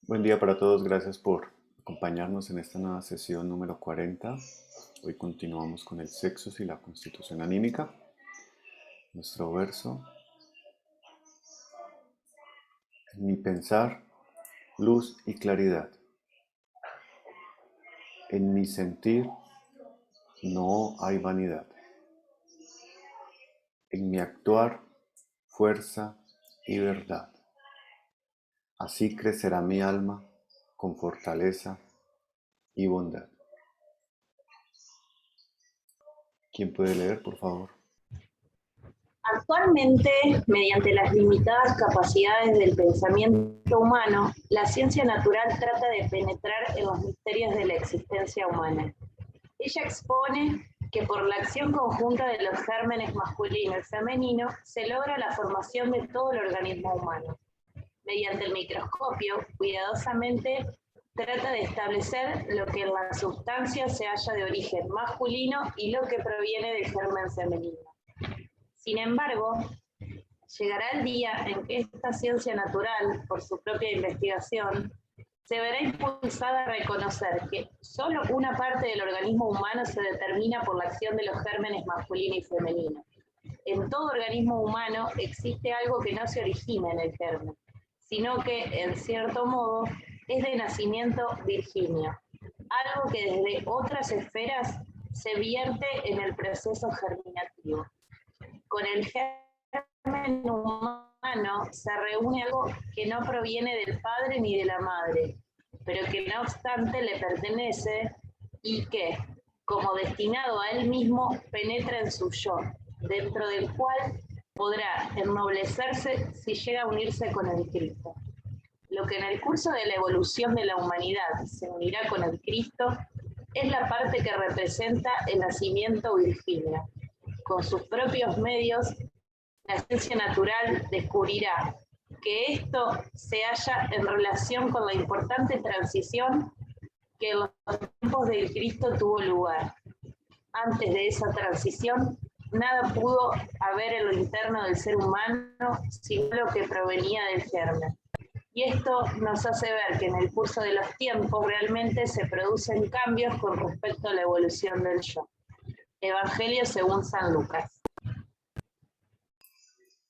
Buen día para todos, gracias por acompañarnos en esta nueva sesión número 40. Hoy continuamos con el sexos y la constitución anímica. Nuestro verso: en mi pensar, luz y claridad. En mi sentir no hay vanidad. En mi actuar, fuerza y verdad. Así crecerá mi alma con fortaleza y bondad. ¿Quién puede leer, por favor? Actualmente, mediante las limitadas capacidades del pensamiento humano, la ciencia natural trata de penetrar en los misterios de la existencia humana. Ella expone que por la acción conjunta de los gérmenes masculino y femenino se logra la formación de todo el organismo humano. Mediante el microscopio, cuidadosamente trata de establecer lo que en la sustancia se halla de origen masculino y lo que proviene del germen femenino. Sin embargo, llegará el día en que esta ciencia natural, por su propia investigación, se verá impulsada a reconocer que solo una parte del organismo humano se determina por la acción de los gérmenes masculino y femenino. En todo organismo humano existe algo que no se origina en el germen, sino que, en cierto modo, es de nacimiento virginio, algo que desde otras esferas se vierte en el proceso germinativo. Con el germen humano se reúne algo que no proviene del padre ni de la madre, pero que no obstante le pertenece y que, como destinado a él mismo, penetra en su yo, dentro del cual podrá ennoblecerse si llega a unirse con el Cristo. Lo que en el curso de la evolución de la humanidad se unirá con el Cristo es la parte que representa el nacimiento virginio. Con sus propios medios, la ciencia natural descubrirá que esto se halla en relación con la importante transición que en los tiempos del Cristo tuvo lugar. Antes de esa transición, nada pudo haber en lo interno del ser humano sino lo que provenía del germen. Y esto nos hace ver que en el curso de los tiempos realmente se producen cambios con respecto a la evolución del yo. Evangelio según San Lucas.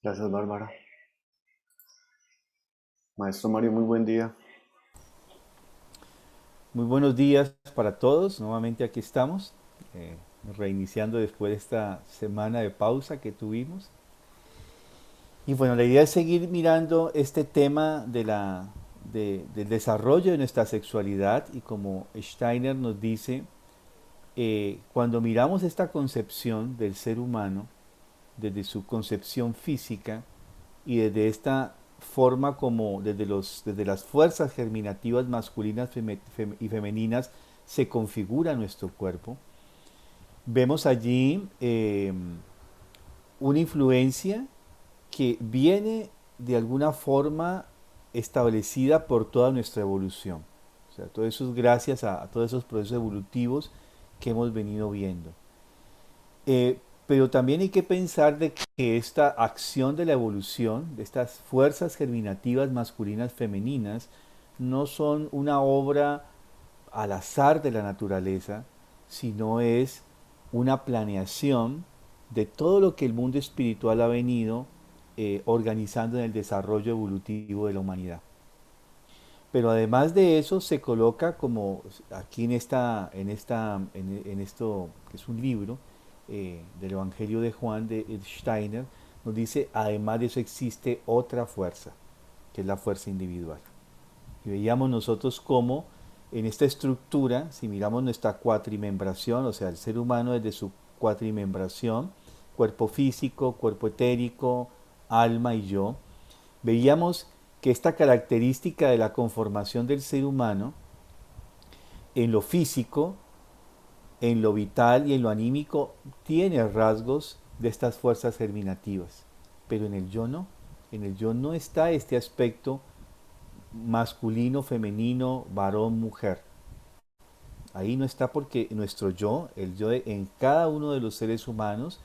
Gracias, Bárbara. Maestro Mario, muy buen día. Muy buenos días para todos. Nuevamente aquí estamos, eh, reiniciando después de esta semana de pausa que tuvimos. Y bueno, la idea es seguir mirando este tema del desarrollo de nuestra sexualidad y como Steiner nos dice, cuando miramos esta concepción del ser humano, desde su concepción física y desde esta forma como desde las fuerzas germinativas masculinas y femeninas se configura nuestro cuerpo, vemos allí una influencia que viene de alguna forma establecida por toda nuestra evolución. O sea, todo eso es gracias a todos esos procesos evolutivos que hemos venido viendo. Pero también hay que pensar de que esta acción de la evolución, de estas fuerzas germinativas masculinas femeninas, no son una obra al azar de la naturaleza, sino es una planeación de todo lo que el mundo espiritual ha venido organizando en el desarrollo evolutivo de la humanidad. Pero además de eso se coloca como aquí en esto que es un libro del Evangelio de Juan de Steiner, nos dice, además de eso existe otra fuerza, que es la fuerza individual. Y veíamos nosotros cómo en esta estructura, si miramos nuestra cuatrimembración, o sea, el ser humano desde su cuatrimembración, cuerpo físico, cuerpo etérico, alma y yo, veíamos que esta característica de la conformación del ser humano en lo físico, en lo vital y en lo anímico tiene rasgos de estas fuerzas germinativas, pero en el yo no. En el yo no está este aspecto masculino, femenino, varón, mujer. Ahí no está porque nuestro yo, el yo en cada uno de los seres humanos,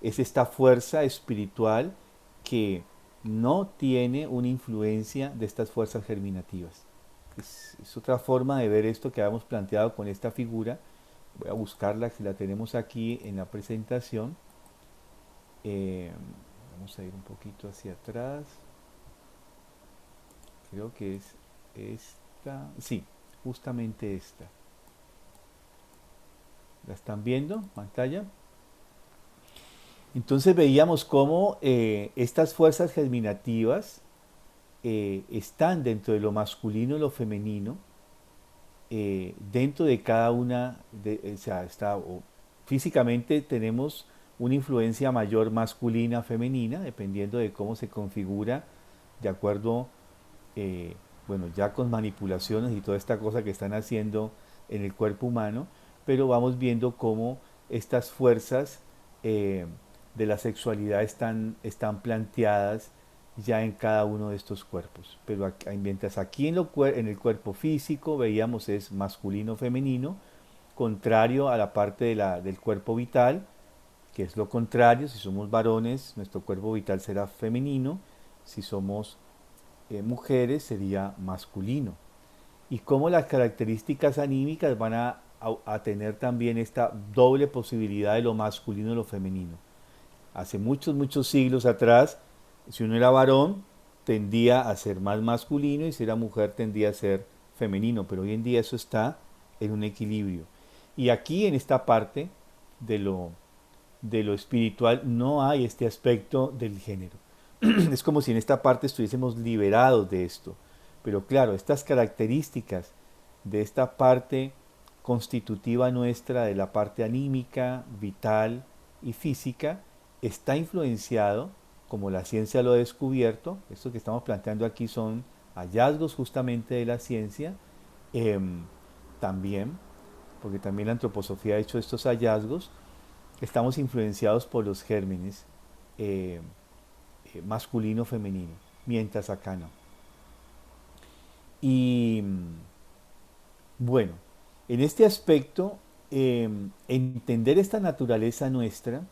es esta fuerza espiritual que no tiene una influencia de estas fuerzas germinativas. es otra forma de ver esto que habíamos planteado con esta figura. Voy a buscarla, si la tenemos aquí en la presentación. Eh, Vamos a ir un poquito hacia atrás. Creo que es esta. Sí, justamente esta. ¿La están viendo? Pantalla. Entonces veíamos cómo estas fuerzas germinativas están dentro de lo masculino y lo femenino, dentro de cada una, o sea, físicamente tenemos una influencia mayor masculina, femenina, dependiendo de cómo se configura, de acuerdo, eh, bueno, ya con manipulaciones y toda esta cosa que están haciendo en el cuerpo humano, pero vamos viendo cómo estas fuerzas eh, de la sexualidad están planteadas ya en cada uno de estos cuerpos. Pero mientras aquí en el cuerpo físico veíamos es masculino femenino, contrario a la parte del cuerpo vital, que es lo contrario. Si somos varones, nuestro cuerpo vital será femenino; si somos mujeres, sería masculino. Y cómo las características anímicas van a tener también esta doble posibilidad de lo masculino y lo femenino. Hace muchos, muchos siglos atrás, si uno era varón, tendía a ser más masculino, y si era mujer, tendía a ser femenino, pero hoy en día eso está en un equilibrio. Y aquí, en esta parte de lo espiritual, no hay este aspecto del género. Es como si en esta parte estuviésemos liberados de esto. Pero claro, estas características de esta parte constitutiva nuestra, de la parte anímica, vital y física, está influenciado, como la ciencia lo ha descubierto. Esto que estamos planteando aquí son hallazgos justamente de la ciencia, también, porque también la antroposofía ha hecho estos hallazgos. Estamos influenciados por los gérmenes eh, masculino-femenino, mientras acá no. Y bueno, en este aspecto, entender esta naturaleza nuestra,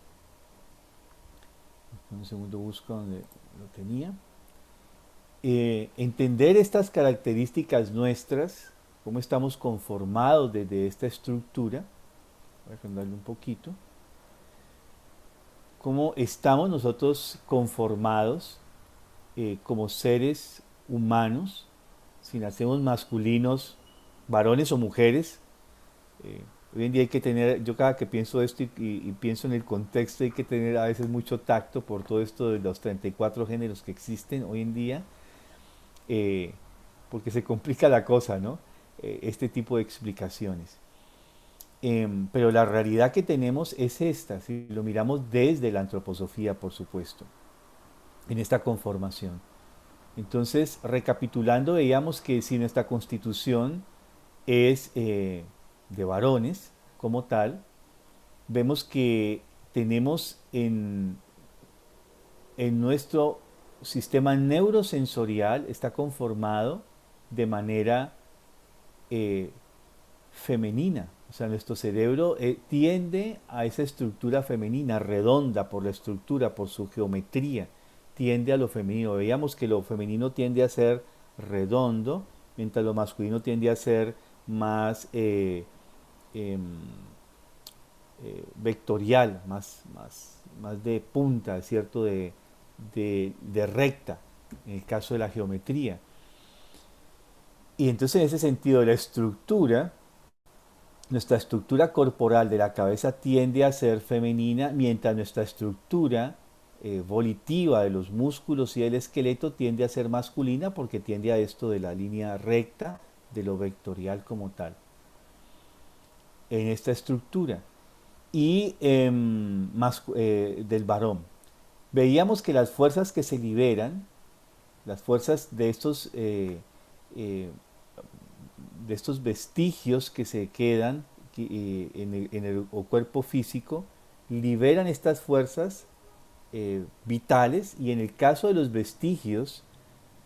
un segundo, busco donde lo tenía, entender estas características nuestras, cómo estamos conformados desde esta estructura. Voy a cambiarlo un poquito. Cómo estamos nosotros conformados como seres humanos, si nacemos masculinos, varones o mujeres. Hoy en día hay que tener, yo cada que pienso esto y pienso en el contexto, hay que tener a veces mucho tacto por todo esto de los 34 géneros que existen hoy en día, eh, porque se complica la cosa, ¿no? Este tipo de explicaciones. Pero la realidad que tenemos es esta, si lo miramos desde la antroposofía, por supuesto, en esta conformación. Entonces, recapitulando, veíamos que si nuestra constitución es de varones como tal, vemos que tenemos en nuestro sistema neurosensorial, está conformado de manera femenina. O sea, nuestro cerebro tiende a esa estructura femenina, redonda por la estructura, por su geometría, tiende a lo femenino. Veíamos que lo femenino tiende a ser redondo, mientras lo masculino tiende a ser más vectorial, más de punta, ¿cierto? De recta, en el caso de la geometría. Y entonces, en ese sentido, nuestra estructura corporal de la cabeza tiende a ser femenina, mientras nuestra estructura volitiva de los músculos y del esqueleto tiende a ser masculina, porque tiende a esto de la línea recta, de lo vectorial como tal, en esta estructura. Y del varón. Veíamos que las fuerzas que se liberan, las fuerzas de eh, estos vestigios que se quedan en el cuerpo físico, liberan estas fuerzas vitales, y en el caso de los vestigios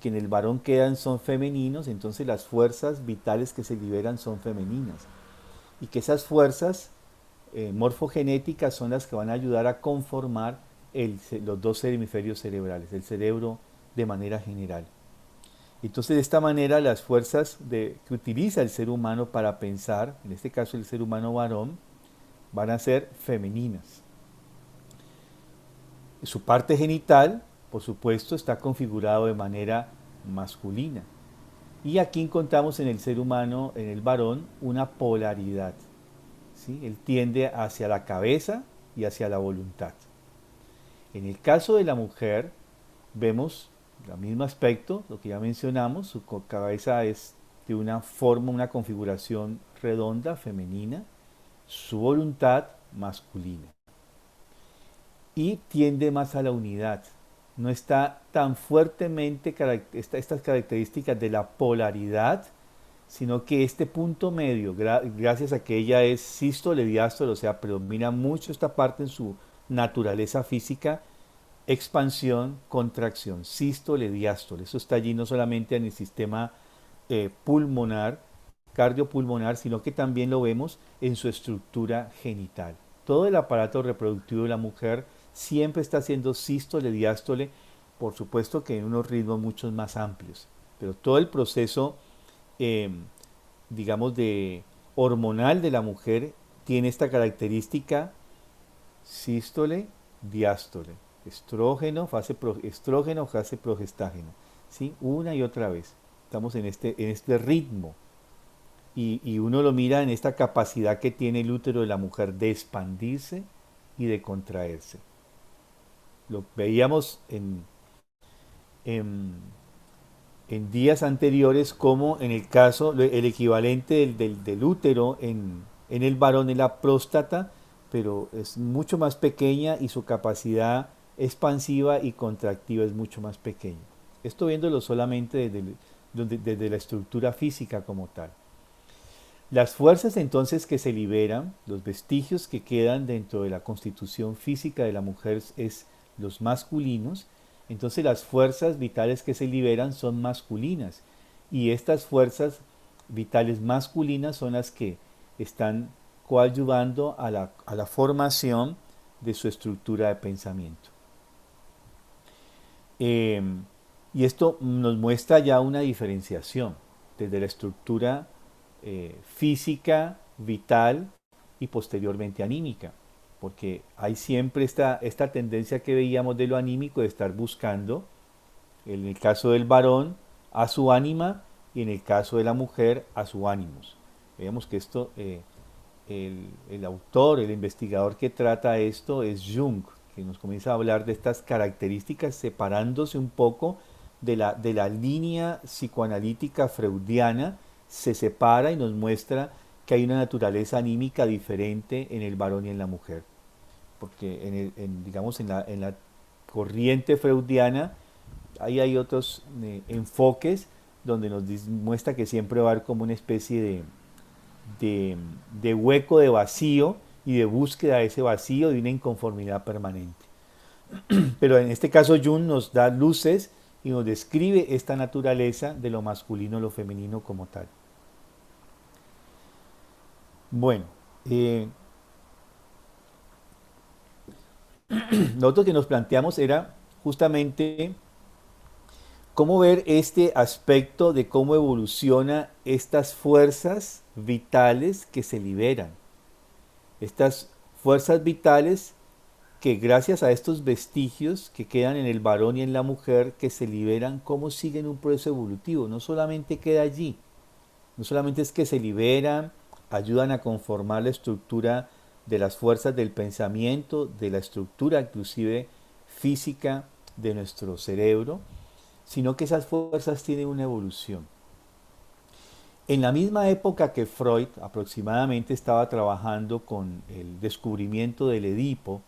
que en el varón quedan son femeninos, entonces las fuerzas vitales que se liberan son femeninas, y que esas fuerzas morfogenéticas son las que van a ayudar a conformar los dos hemisferios cerebrales, el cerebro de manera general. Entonces, de esta manera, las fuerzas que utiliza el ser humano para pensar, en este caso el ser humano varón, van a ser femeninas. Su parte genital, por supuesto, está configurado de manera masculina. Y aquí encontramos en el ser humano, en el varón, una polaridad. ¿Sí? Él tiende hacia la cabeza y hacia la voluntad. En el caso de la mujer, vemos el mismo aspecto, lo que ya mencionamos, su cabeza es de una forma, una configuración redonda, femenina, su voluntad masculina. Y tiende más a la unidad. No está tan fuertemente estas características de la polaridad, sino que este punto medio, gracias a que ella es sístole, diástole, o sea, predomina mucho esta parte en su naturaleza física, expansión, contracción, sístole, diástole. Eso está allí no solamente en el sistema pulmonar, cardiopulmonar, sino que también lo vemos en su estructura genital. Todo el aparato reproductivo de la mujer siempre está haciendo sístole, diástole, por supuesto que en unos ritmos mucho más amplios, pero todo el proceso, eh, digamos, de hormonal de la mujer tiene esta característica sístole, diástole, estrógeno, fase progestágeno, ¿sí? Una y otra vez. Estamos en este ritmo y uno lo mira en esta capacidad que tiene el útero de la mujer de expandirse y de contraerse. Lo veíamos en, en días anteriores como en el caso, el equivalente del útero en el varón es la próstata, pero es mucho más pequeña y su capacidad expansiva y contractiva es mucho más pequeña. Esto viéndolo solamente desde la estructura física como tal. Las fuerzas entonces que se liberan, los vestigios que quedan dentro de la constitución física de la mujer es los masculinos, entonces las fuerzas vitales que se liberan son masculinas y estas fuerzas vitales masculinas son las que están coadyuvando a la formación de su estructura de pensamiento. Eh, y esto nos muestra ya una diferenciación desde la estructura física, vital y posteriormente anímica, porque hay siempre esta tendencia que veíamos de lo anímico de estar buscando, en el caso del varón, a su ánima y en el caso de la mujer, a su ánimos. Veamos que esto, el autor, el investigador que trata esto es Jung, que nos comienza a hablar de estas características separándose un poco de la línea psicoanalítica freudiana, se separa y nos muestra que hay una naturaleza anímica diferente en el varón y en la mujer. Porque digamos en la corriente freudiana ahí hay otros enfoques donde nos muestra que siempre va a haber como una especie de hueco, de vacío y de búsqueda de ese vacío, de una inconformidad permanente. Pero en este caso Jung nos da luces y nos describe esta naturaleza de lo masculino, lo femenino como tal. Bueno, lo otro que nos planteamos era justamente cómo ver este aspecto de cómo evoluciona estas fuerzas vitales que se liberan. Estas fuerzas vitales que gracias a estos vestigios que quedan en el varón y en la mujer que se liberan, cómo siguen un proceso evolutivo. No solamente queda allí, no solamente es que se liberan, ayudan a conformar la estructura de las fuerzas del pensamiento, de la estructura inclusive física de nuestro cerebro, sino que esas fuerzas tienen una evolución. En la misma época que Freud aproximadamente estaba trabajando con el descubrimiento del Edipo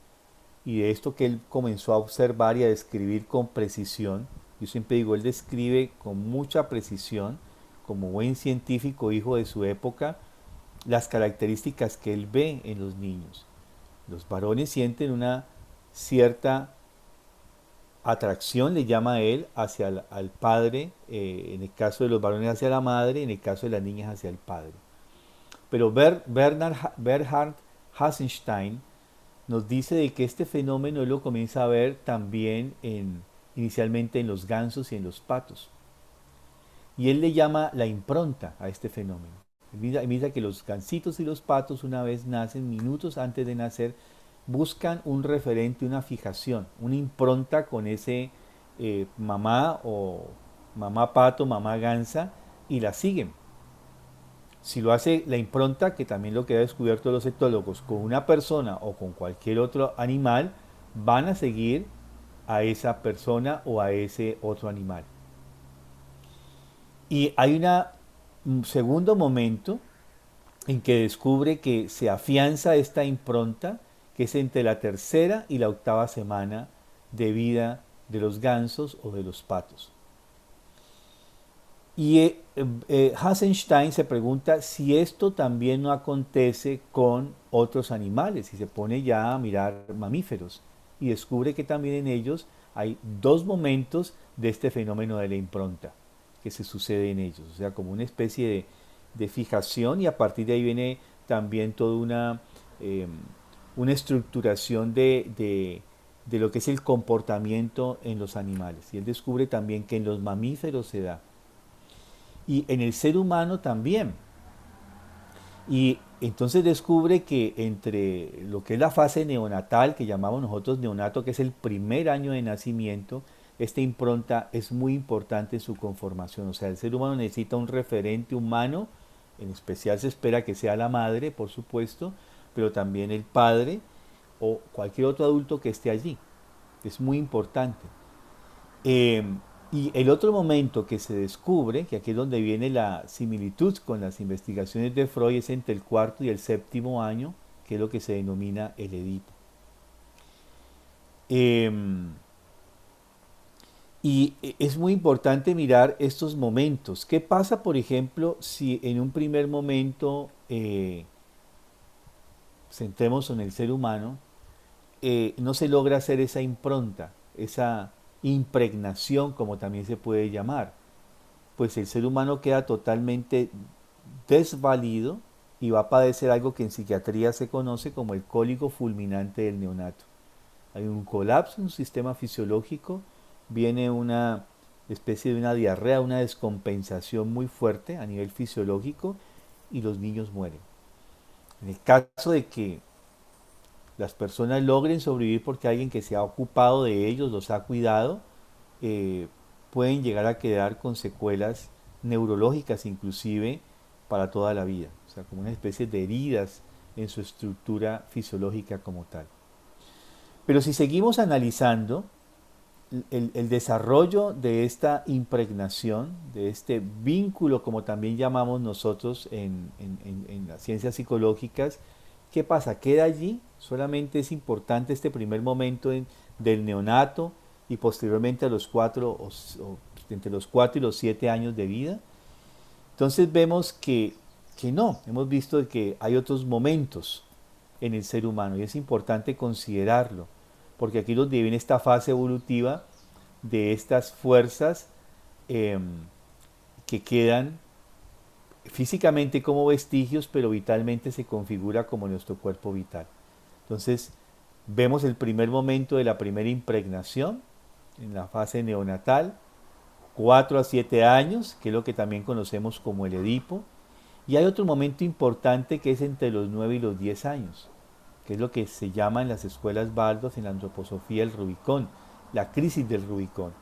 y de esto que él comenzó a observar y a describir con precisión, yo siempre digo, él describe con mucha precisión, como buen científico hijo de su época, las características que él ve en los niños. Los varones sienten una cierta atracción, le llama a él, hacia al padre, en el caso de los varones hacia la madre, en el caso de las niñas hacia el padre. Pero Bernhard Hassenstein nos dice de que este fenómeno él lo comienza a ver también inicialmente en los gansos y en los patos. Y él le llama la impronta a este fenómeno. Él dice que los gansitos y los patos, una vez nacen, minutos antes de nacer, buscan un referente, una fijación, una impronta con ese mamá o mamá pato, mamá gansa, y la siguen. Si lo hace la impronta, que también lo que ha descubierto los etólogos, con una persona o con cualquier otro animal, van a seguir a esa persona o a ese otro animal. Y hay un segundo momento en que descubre que se afianza esta impronta, que es entre la tercera y la octava semana de vida de los gansos o de los patos. Y Hasselstein se pregunta si esto también no acontece con otros animales y se pone ya a mirar mamíferos y descubre que también en ellos hay dos momentos de este fenómeno de la impronta que se sucede en ellos, o sea, como una especie de fijación, y a partir de ahí viene también toda una estructuración de lo que es el comportamiento en los animales. Y él descubre también que en los mamíferos se da y en el ser humano también. Y entonces descubre que entre lo que es la fase neonatal, que llamamos nosotros neonato, que es el primer año de nacimiento, esta impronta es muy importante en su conformación. O sea, el ser humano necesita un referente humano, en especial se espera que sea la madre, por supuesto, pero también el padre o cualquier otro adulto que esté allí. Es muy importante. Eh, y el otro momento que se descubre, que aquí es donde viene la similitud con las investigaciones de Freud, es entre el cuarto y el séptimo año, que es lo que se denomina el Edipo. Eh, y es muy importante mirar estos momentos. ¿Qué pasa, por ejemplo, si en un primer momento, centremos en el ser humano, no se logra hacer esa impronta, esa impregnación, como también se puede llamar? Pues el ser humano queda totalmente desvalido y va a padecer algo que en psiquiatría se conoce como el cólico fulminante del neonato. Hay un colapso en un sistema fisiológico, viene una especie de una diarrea, una descompensación muy fuerte a nivel fisiológico y los niños mueren. En el caso de que las personas logren sobrevivir porque alguien que se ha ocupado de ellos, los ha cuidado, eh, pueden llegar a quedar con secuelas neurológicas inclusive para toda la vida, o sea, como una especie de heridas en su estructura fisiológica como tal. Pero si seguimos analizando el desarrollo de esta impregnación, de este vínculo, como también llamamos nosotros en las ciencias psicológicas, ¿qué pasa? Queda allí, solamente es importante este primer momento del neonato y posteriormente a los entre los 4 y los 7 años de vida. Entonces vemos que no, hemos visto que hay otros momentos en el ser humano y es importante considerarlo, porque aquí es donde viene esta fase evolutiva de estas fuerzas eh, que quedan físicamente como vestigios, pero vitalmente se configura como nuestro cuerpo vital. Entonces, vemos el primer momento de la primera impregnación en la fase neonatal, 4 a 7 años, que es lo que también conocemos como el Edipo, y hay otro momento importante que es entre los 9 y los 10 años, que es lo que se llama en las escuelas Waldorf, en la antroposofía, el Rubicón, la crisis del Rubicón.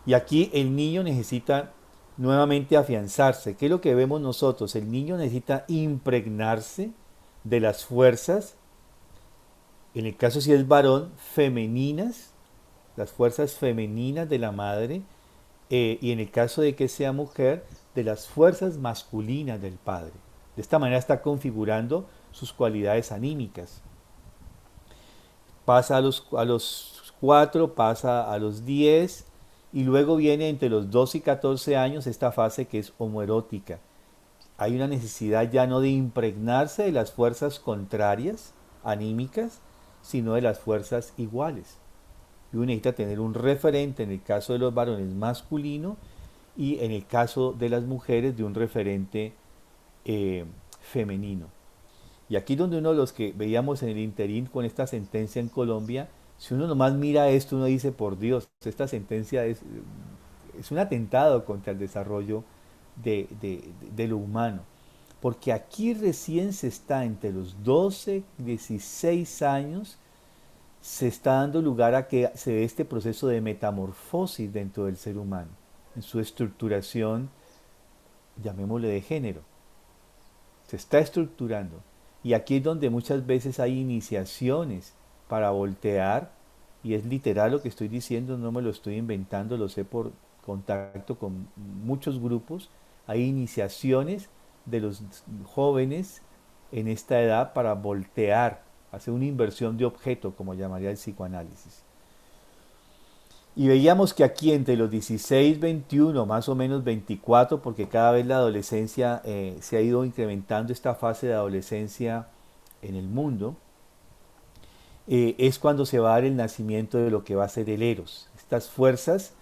Y aquí el niño necesita nuevamente afianzarse. ¿Qué es lo que vemos nosotros? El niño necesita impregnarse de las fuerzas, en el caso si es varón, femeninas, las fuerzas femeninas de la madre, y en el caso de que sea mujer, de las fuerzas masculinas del padre. De esta manera está configurando sus cualidades anímicas. Pasa a los 4, pasa a los 10, y luego viene entre los 2 y 14 años esta fase que es homoerótica. Hay una necesidad ya no de impregnarse de las fuerzas contrarias, anímicas, sino de las fuerzas iguales. Y uno necesita tener un referente, en el caso de los varones, masculino, y en el caso de las mujeres, de un referente femenino. Y aquí donde uno de los que veíamos en el interín con esta sentencia en Colombia, si uno nomás mira esto, uno dice, por Dios, esta sentencia es un atentado contra el desarrollo de lo humano. Porque aquí recién se está entre los 12, 16 años, se está dando lugar a que se dé este proceso de metamorfosis dentro del ser humano, en su estructuración, llamémosle de género. Se está estructurando. Y aquí es donde muchas veces hay iniciaciones para voltear, y es literal lo que estoy diciendo, no me lo estoy inventando, lo sé por contacto con muchos grupos. Hay iniciaciones de los jóvenes en esta edad para voltear, hacer una inversión de objeto, como llamaría el psicoanálisis. Y veíamos que aquí entre los 16, 21, más o menos 24, porque cada vez la adolescencia se ha ido incrementando esta fase de adolescencia en el mundo, es cuando se va a dar el nacimiento de lo que va a ser el Eros, estas fuerzas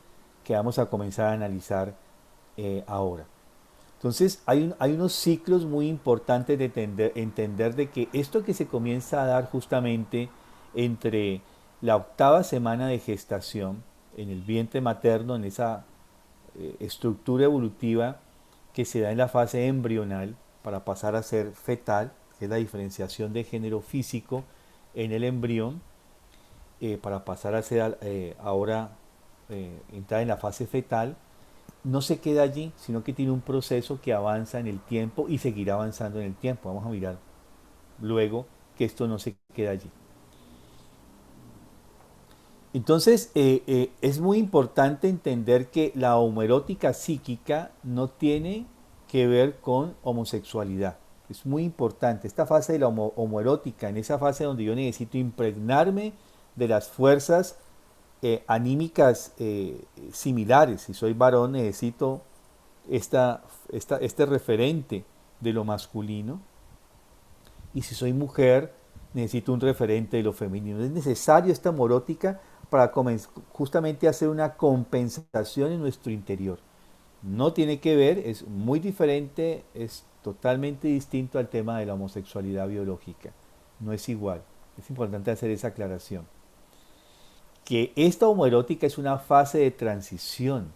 que vamos a comenzar a analizar ahora. Entonces hay unos ciclos muy importantes de entender de que esto que se comienza a dar justamente entre la 8ª semana de gestación, en el vientre materno, en esa estructura evolutiva que se da en la fase embrional para pasar a ser fetal, que es la diferenciación de género físico en el embrión, para pasar a ser ahora entrar en la fase fetal, no se queda allí, sino que tiene un proceso que avanza en el tiempo y seguirá avanzando en el tiempo. Vamos a mirar luego que esto no se queda allí. Entonces, es muy importante entender que la homoerótica psíquica no tiene que ver con homosexualidad. Es muy importante. Esta fase de la homoerótica, en esa fase donde yo necesito impregnarme de las fuerzas anímicas similares. Si soy varón, necesito este referente de lo masculino. Y si soy mujer, necesito un referente de lo femenino. Es necesario esta homoerótica para justamente hacer una compensación en nuestro interior. No tiene que ver, es muy diferente, es totalmente distinto al tema de la homosexualidad biológica. No es igual. Es importante hacer esa aclaración. Que esta homoerótica es una fase de transición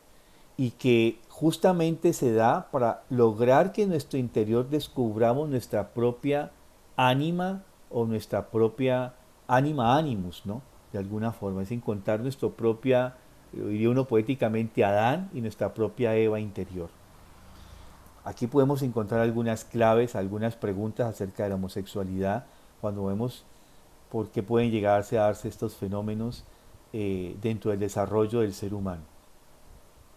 y que justamente se da para lograr que en nuestro interior descubramos nuestra propia ánima o nuestra propia ánima animus, ¿no? De alguna forma, es encontrar nuestra propia, diría uno poéticamente, Adán y nuestra propia Eva interior. Aquí podemos encontrar algunas claves, algunas preguntas acerca de la homosexualidad, cuando vemos por qué pueden llegarse a darse estos fenómenos dentro del desarrollo del ser humano,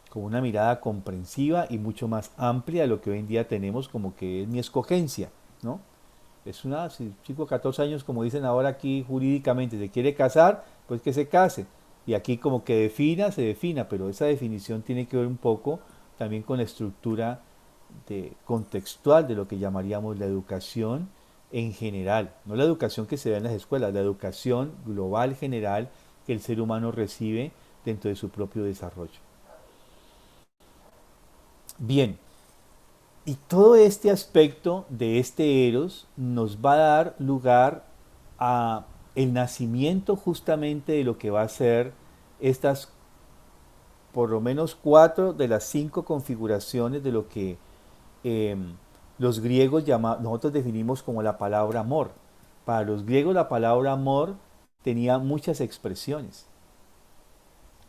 con una mirada comprensiva y mucho más amplia de lo que hoy en día tenemos como que es mi escogencia, ¿no? Es una, si un chico de 14 años, como dicen ahora aquí jurídicamente, se quiere casar, pues que se case. Y aquí como que se defina, pero esa definición tiene que ver un poco también con la estructura contextual de lo que llamaríamos la educación en general. No la educación que se da en las escuelas, la educación global general que el ser humano recibe dentro de su propio desarrollo. Bien. Y todo este aspecto de este Eros nos va a dar lugar a el nacimiento justamente de lo que va a ser estas por lo menos 4 de las 5 configuraciones de lo que los griegos nosotros definimos como la palabra amor. Para los griegos la palabra amor tenía muchas expresiones,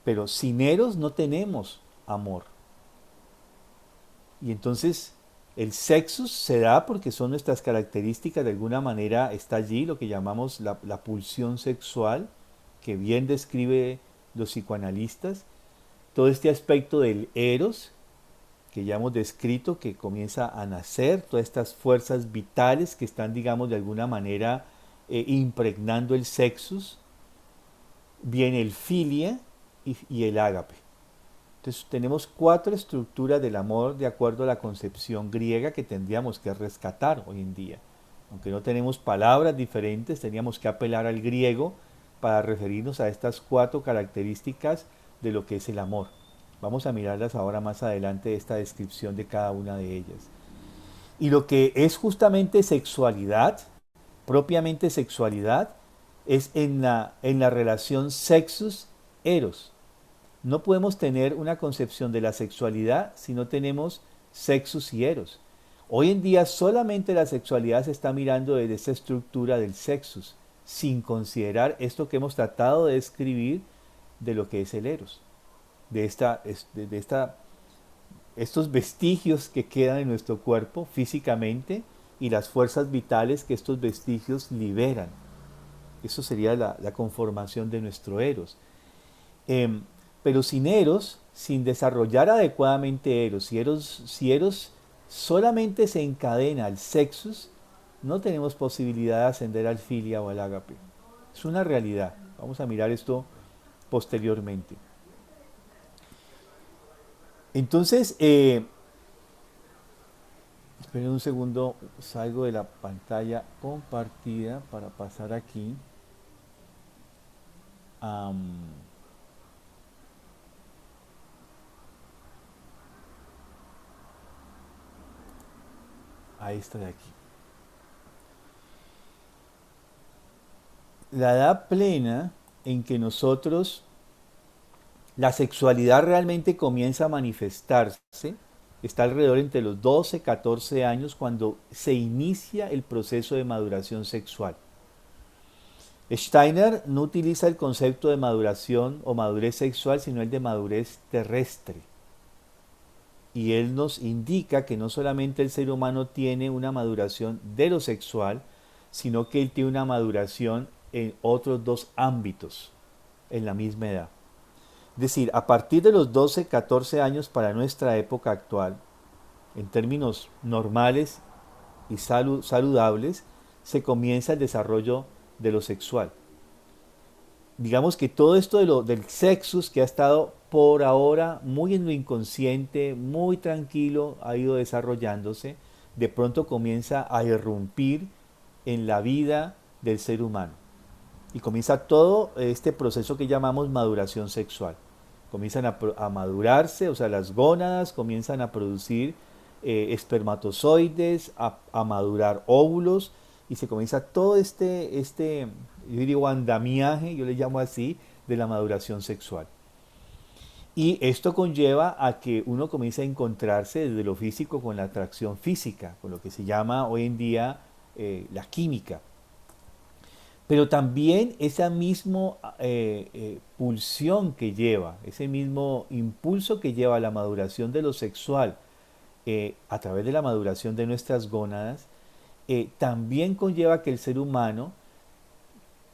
pero sin Eros no tenemos amor. Y entonces el sexus se da porque son nuestras características, de alguna manera está allí lo que llamamos la pulsión sexual, que bien describe los psicoanalistas. Todo este aspecto del eros, que ya hemos descrito, que comienza a nacer, todas estas fuerzas vitales que están, digamos, de alguna manera impregnando el sexus. Viene el filia y el ágape. Entonces tenemos 4 estructuras del amor de acuerdo a la concepción griega que tendríamos que rescatar hoy en día. Aunque no tenemos palabras diferentes, teníamos que apelar al griego para referirnos a estas 4 características de lo que es el amor. Vamos a mirarlas ahora más adelante, esta descripción de cada una de ellas. Y lo que es justamente sexualidad, propiamente sexualidad, es en la relación sexus-eros. No podemos tener una concepción de la sexualidad si no tenemos sexus y eros. Hoy en día solamente la sexualidad se está mirando desde esta estructura del sexus, sin considerar esto que hemos tratado de describir de lo que es el eros, de estos vestigios que quedan en nuestro cuerpo físicamente y las fuerzas vitales que estos vestigios liberan. Eso sería la conformación de nuestro eros. Pero sin eros, sin desarrollar adecuadamente eros, si eros solamente se encadena al sexus, no tenemos posibilidad de ascender al filia o al ágape. Es una realidad. Vamos a mirar esto posteriormente. Entonces, esperen un segundo, salgo de la pantalla compartida para pasar aquí a esta de aquí. La edad plena en que nosotros, la sexualidad realmente comienza a manifestarse, está alrededor entre los 12, 14 años cuando se inicia el proceso de maduración sexual. Steiner no utiliza el concepto de maduración o madurez sexual, sino el de madurez terrestre. Y él nos indica que no solamente el ser humano tiene una maduración de lo sexual, sino que él tiene una maduración en otros dos ámbitos en la misma edad. Es decir, a partir de los 12, 14 años para nuestra época actual, en términos normales y saludables, se comienza el desarrollo de lo sexual. Digamos que todo esto del sexus que ha estado por ahora muy en lo inconsciente, muy tranquilo, ha ido desarrollándose, de pronto comienza a irrumpir en la vida del ser humano. Y comienza todo este proceso que llamamos maduración sexual. Comienzan a madurarse, o sea, las gónadas comienzan a producir espermatozoides, a madurar óvulos, y se comienza todo yo digo andamiaje, yo le llamo así, de la maduración sexual. Y esto conlleva a que uno comience a encontrarse desde lo físico con la atracción física, con lo que se llama hoy en día la química. Pero también esa misma pulsión que lleva, ese mismo impulso que lleva a la maduración de lo sexual a través de la maduración de nuestras gónadas, también conlleva que el ser humano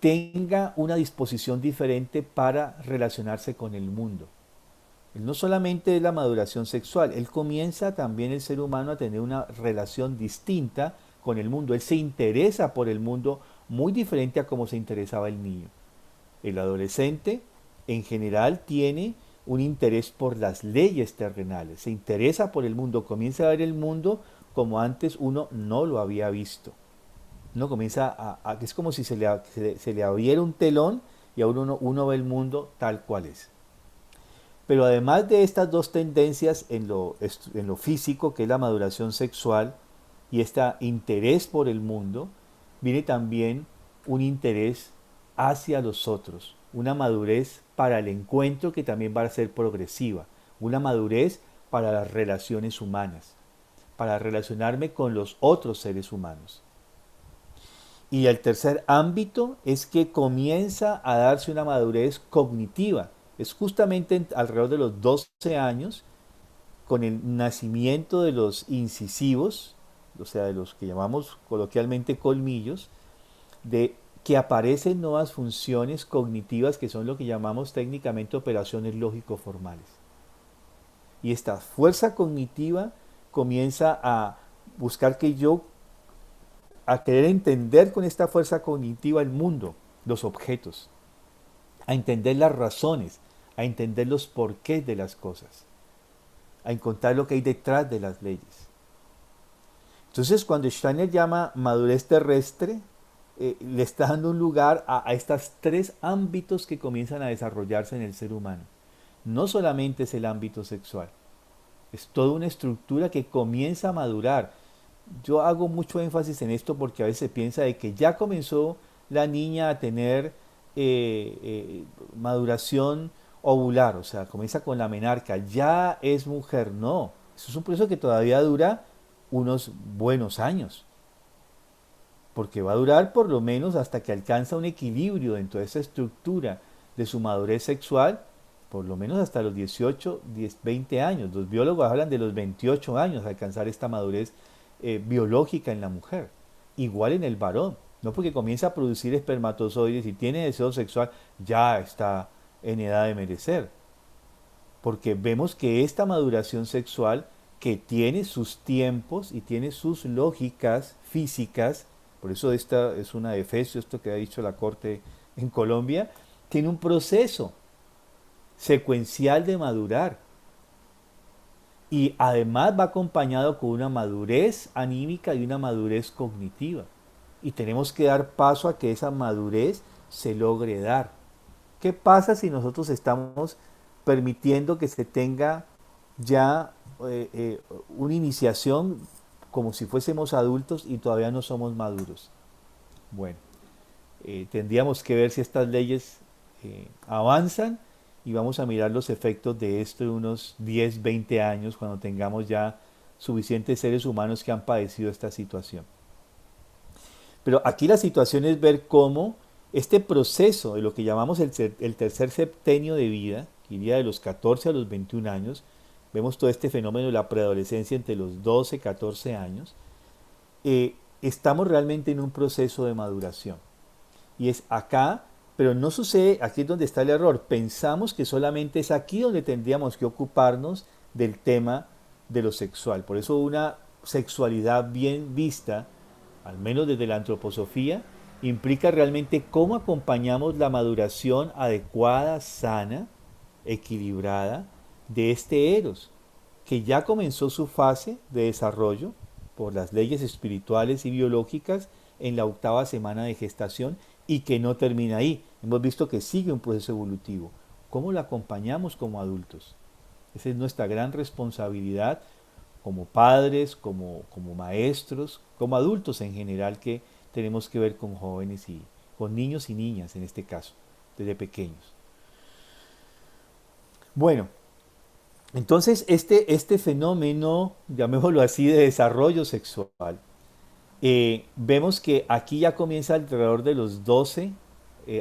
tenga una disposición diferente para relacionarse con el mundo. No solamente es la maduración sexual, él comienza también el ser humano a tener una relación distinta con el mundo. Él se interesa por el mundo muy diferente a como se interesaba el niño. El adolescente en general tiene un interés por las leyes terrenales, se interesa por el mundo, comienza a ver el mundo como antes uno no lo había visto. Uno comienza es como si se le abriera un telón y ahora uno ve el mundo tal cual es. Pero además de estas dos tendencias en lo físico, que es la maduración sexual, y este interés por el mundo, viene también un interés hacia los otros, una madurez para el encuentro que también va a ser progresiva, una madurez para las relaciones humanas, para relacionarme con los otros seres humanos. Y el tercer ámbito es que comienza a darse una madurez cognitiva. Es justamente alrededor de los 12 años, con el nacimiento de los incisivos, o sea, de los que llamamos coloquialmente colmillos, de que aparecen nuevas funciones cognitivas que son lo que llamamos técnicamente operaciones lógico-formales. Y esta fuerza cognitiva comienza a buscar a querer entender con esta fuerza cognitiva el mundo, los objetos, a entender las razones, a entender los porqués de las cosas, a encontrar lo que hay detrás de las leyes. Entonces, cuando Steiner llama madurez terrestre, le está dando un lugar a estos tres ámbitos que comienzan a desarrollarse en el ser humano. No solamente es el ámbito sexual, es toda una estructura que comienza a madurar. Yo hago mucho énfasis en esto porque a veces se piensa de que ya comenzó la niña a tener maduración ovular, o sea, comienza con la menarca, ya es mujer. No, Eso es un proceso que todavía dura unos buenos años, porque va a durar por lo menos hasta que alcanza un equilibrio dentro de esa estructura de su madurez sexual, por lo menos hasta los 18, 10, 20 años. Los biólogos hablan de los 28 años alcanzar esta madurez biológica en la mujer. Igual en el varón. No porque comienza a producir espermatozoides y tiene deseo sexual, ya está en edad de merecer. Porque vemos que esta maduración sexual, que tiene sus tiempos y tiene sus lógicas físicas, por eso esta es una de Efesios, esto que ha dicho la Corte en Colombia, tiene un proceso secuencial de madurar. Y además va acompañado con una madurez anímica y una madurez cognitiva. Y tenemos que dar paso a que esa madurez se logre dar. ¿Qué pasa si nosotros estamos permitiendo que se tenga ya una iniciación como si fuésemos adultos y todavía no somos maduros? Bueno, tendríamos que ver si estas leyes avanzan y vamos a mirar los efectos de esto en unos 10, 20 años cuando tengamos ya suficientes seres humanos que han padecido esta situación. Pero aquí la situación es ver cómo este proceso de lo que llamamos el tercer septenio de vida, que iría de los 14 a los 21 años, vemos todo este fenómeno de la preadolescencia entre los 12, 14 años, estamos realmente en un proceso de maduración. Y es acá, pero no sucede, aquí es donde está el error. Pensamos que solamente es aquí donde tendríamos que ocuparnos del tema de lo sexual. Por eso una sexualidad bien vista, al menos desde la antroposofía, implica realmente cómo acompañamos la maduración adecuada, sana, equilibrada de este eros, que ya comenzó su fase de desarrollo por las leyes espirituales y biológicas en la 8ª semana de gestación y que no termina ahí. Hemos visto que sigue un proceso evolutivo. ¿Cómo lo acompañamos como adultos? Esa es nuestra gran responsabilidad como padres, como maestros, como adultos en general, que tenemos que ver con jóvenes y con niños y niñas en este caso, desde pequeños. Bueno, entonces este fenómeno, llamémoslo así, de desarrollo sexual, vemos que aquí ya comienza alrededor de los 12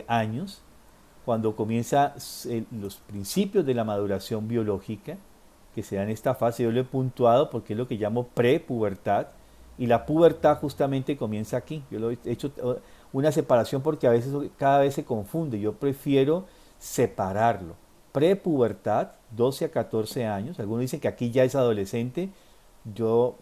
años, cuando comienza los principios de la maduración biológica, que se da en esta fase. Yo lo he puntuado porque es lo que llamo prepubertad, y la pubertad justamente comienza aquí. Yo lo he hecho una separación porque a veces cada vez se confunde. Yo prefiero separarlo. Prepubertad, 12 a 14 años. Algunos dicen que aquí ya es adolescente. Yo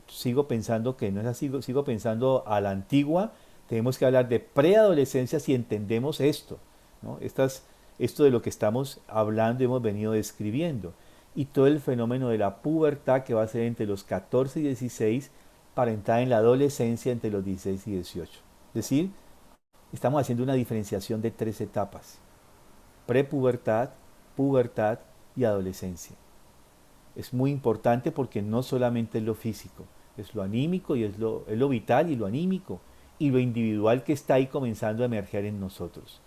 sigo pensando que no es así, sigo pensando a la antigua. Tenemos que hablar de preadolescencia si entendemos esto, ¿no? Esto de lo que estamos hablando y hemos venido describiendo. Y todo el fenómeno de la pubertad, que va a ser entre los 14 y 16 para entrar en la adolescencia entre los 16 y 18. Es decir, estamos haciendo una diferenciación de 3 etapas: prepubertad, pubertad y adolescencia. Es muy importante porque no solamente es lo físico, es lo anímico y es lo vital y lo anímico y lo individual que está ahí comenzando a emerger en nosotros.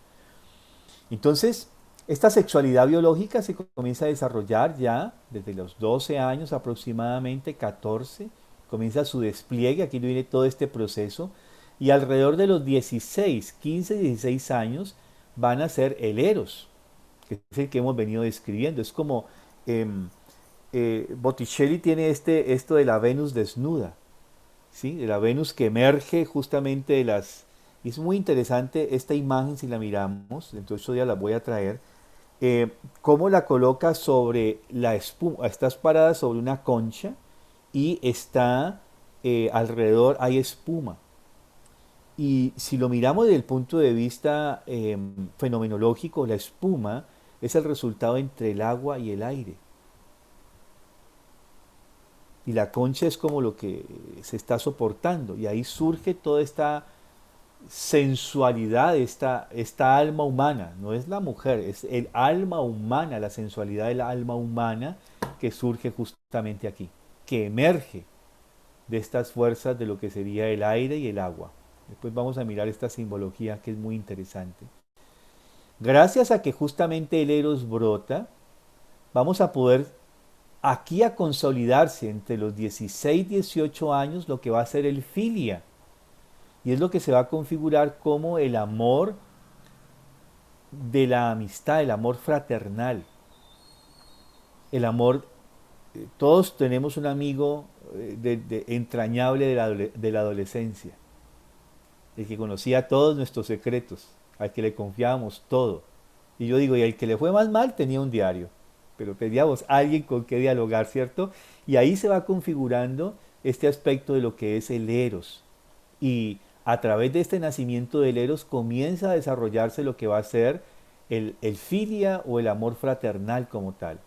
Entonces, esta sexualidad biológica se comienza a desarrollar ya desde los 12 años aproximadamente, 14, comienza su despliegue, aquí viene todo este proceso, y alrededor de los 16, 15, 16 años van a ser el eros, que es el que hemos venido describiendo. Es como Botticelli tiene esto de la Venus desnuda, ¿sí? De la Venus que emerge justamente de las... Y es muy interesante esta imagen si la miramos, dentro de 8 días la voy a traer, cómo la coloca sobre la espuma. Estás parada sobre una concha y está alrededor hay espuma. Y si lo miramos desde el punto de vista fenomenológico, la espuma es el resultado entre el agua y el aire. Y la concha es como lo que se está soportando. Y ahí surge toda esta sensualidad, esta alma humana. No es la mujer, es el alma humana, la sensualidad del alma humana que surge justamente aquí, que emerge de estas fuerzas de lo que sería el aire y el agua. Después vamos a mirar esta simbología que es muy interesante. Gracias a que justamente el eros brota, vamos a poder aquí a consolidarse entre los 16 y 18 años lo que va a ser el filia. Y es lo que se va a configurar como el amor de la amistad, el amor fraternal, el amor. Todos tenemos un amigo entrañable de la adolescencia, el que conocía todos nuestros secretos, al que le confiábamos todo. Y yo digo, y al que le fue más mal tenía un diario, pero teníamos alguien con que dialogar, ¿cierto? Y ahí se va configurando este aspecto de lo que es el eros. Y a través de este nacimiento del eros comienza a desarrollarse lo que va a ser el filia o el amor fraternal como tal.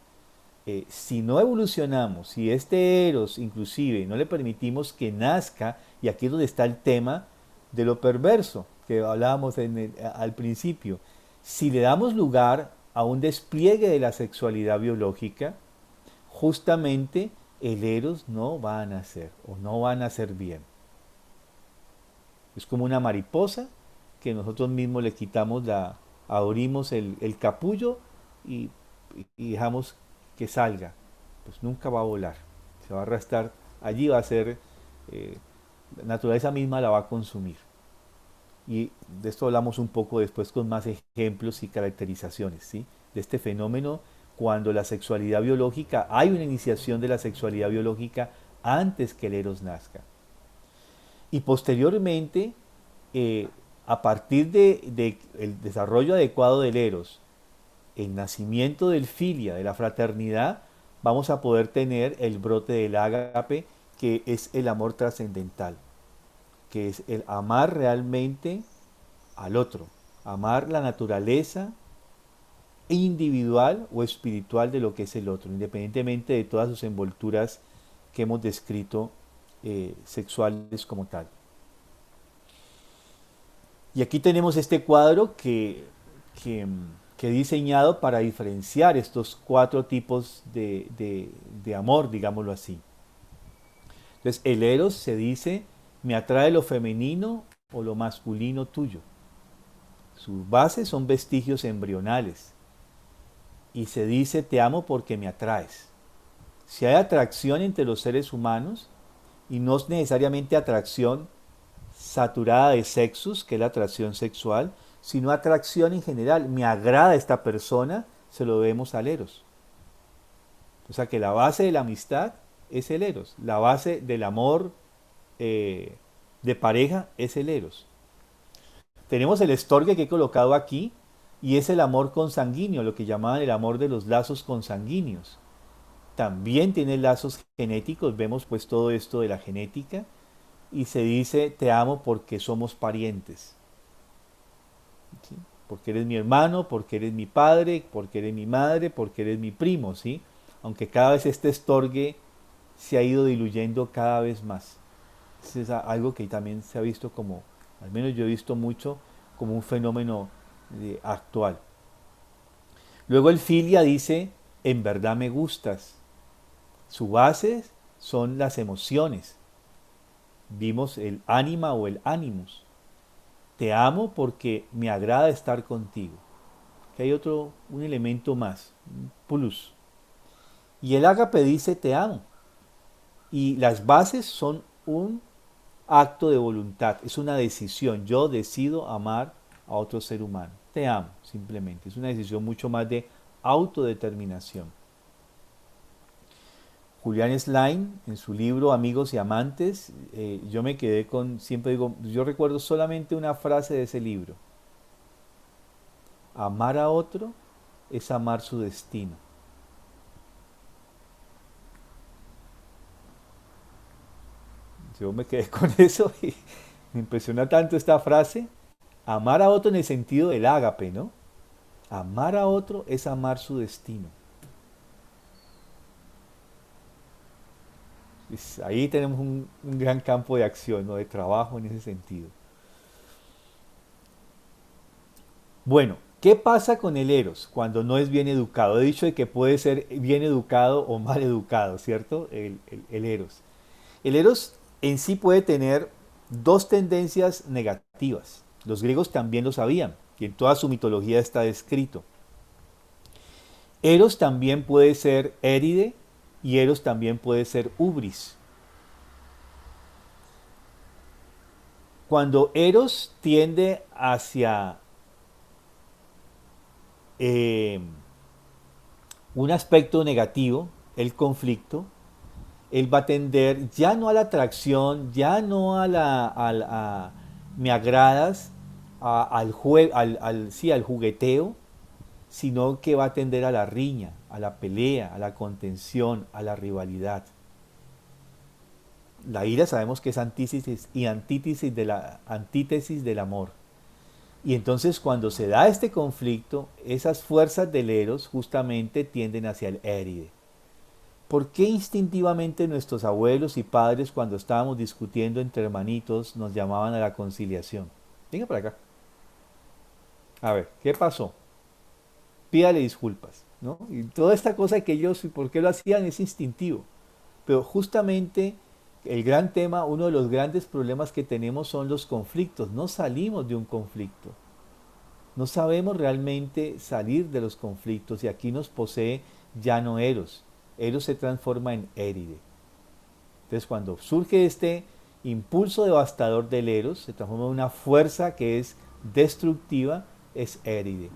Si no evolucionamos, si este eros inclusive no le permitimos que nazca, y aquí es donde está el tema de lo perverso que hablábamos al principio, si le damos lugar a un despliegue de la sexualidad biológica, justamente el eros no va a nacer o no va a nacer bien. Es como una mariposa que nosotros mismos le quitamos abrimos el capullo y, y dejamos que salga. Pues nunca va a volar, se va a arrastrar, allí va a ser, la naturaleza misma la va a consumir. Y de esto hablamos un poco después con más ejemplos y caracterizaciones, ¿sí? De este fenómeno cuando la sexualidad biológica, hay una iniciación de la sexualidad biológica antes que el eros nazca. Y posteriormente, a partir del desarrollo adecuado del eros, el nacimiento del filia, de la fraternidad, vamos a poder tener el brote del ágape, que es el amor trascendental, que es el amar realmente al otro, amar la naturaleza individual o espiritual de lo que es el otro, independientemente de todas sus envolturas que hemos descrito sexuales como tal. Y aquí tenemos este cuadro que he diseñado para diferenciar estos 4 tipos de amor, digámoslo así. Entonces, el eros se dice, me atrae lo femenino o lo masculino tuyo. Sus bases son vestigios embrionales. Y se dice, te amo porque me atraes. Si hay atracción entre los seres humanos, y no es necesariamente atracción saturada de sexos, que es la atracción sexual, sino atracción en general. Me agrada esta persona, se lo debemos al eros. O sea que la base de la amistad es el eros. La base del amor de pareja es el eros. Tenemos el estorgue que he colocado aquí, y es el amor consanguíneo, lo que llamaban el amor de los lazos consanguíneos. También tiene lazos genéticos, vemos pues todo esto de la genética, y se dice te amo porque somos parientes. ¿Sí? Porque eres mi hermano, porque eres mi padre, porque eres mi madre, porque eres mi primo, ¿sí? Aunque cada vez este estorgue se ha ido diluyendo cada vez más. Es algo que también se ha visto como, al menos yo he visto mucho, como un fenómeno actual. Luego el filia dice, en verdad me gustas. Su base son las emociones. Vimos el ánima o el animus. Te amo porque me agrada estar contigo. Que hay un elemento más, un plus. Y el ágape dice te amo. Y las bases son un acto de voluntad, es una decisión. Yo decido amar a otro ser humano. Te amo, simplemente. Es una decisión mucho más de autodeterminación. Julián Slein, en su libro Amigos y Amantes, yo me quedé con, siempre digo, yo recuerdo solamente una frase de ese libro. Amar a otro es amar su destino. Yo me quedé con eso y me impresiona tanto esta frase. Amar a otro en el sentido del ágape, ¿no? Amar a otro es amar su destino. Ahí tenemos un gran campo de acción, ¿no? De trabajo en ese sentido. Bueno, ¿qué pasa con el eros cuando no es bien educado? He dicho de que puede ser bien educado o mal educado, ¿cierto? El eros. El eros en sí puede tener 2 tendencias negativas. Los griegos también lo sabían, y en toda su mitología está descrito. Eros también puede ser éride Y Eros también puede ser ubris. Cuando Eros tiende hacia eh, un aspecto negativo, el conflicto, él va a tender ya no a la atracción, ya no a me agradas, sí, al jugueteo, sino que va a tender a la riña, a la pelea, a la contención, a la rivalidad. La ira sabemos que es antítesis y antítesis del amor. Y entonces cuando se da este conflicto, esas fuerzas del Eros justamente tienden hacia el Éride. ¿Por qué instintivamente nuestros abuelos y padres cuando estábamos discutiendo entre hermanitos nos llamaban a la conciliación? Venga para acá. A ver, ¿qué pasó? Pídale disculpas, ¿no? Y toda esta cosa que ellos, ¿por qué lo hacían? Es instintivo. Pero justamente el gran tema, uno de los grandes problemas que tenemos son los conflictos. No salimos de un conflicto. No sabemos realmente salir de los conflictos y aquí nos posee ya no Eros. Eros se transforma en Éride. Entonces cuando surge este impulso devastador del Eros, se transforma en una fuerza que es destructiva, es Éride.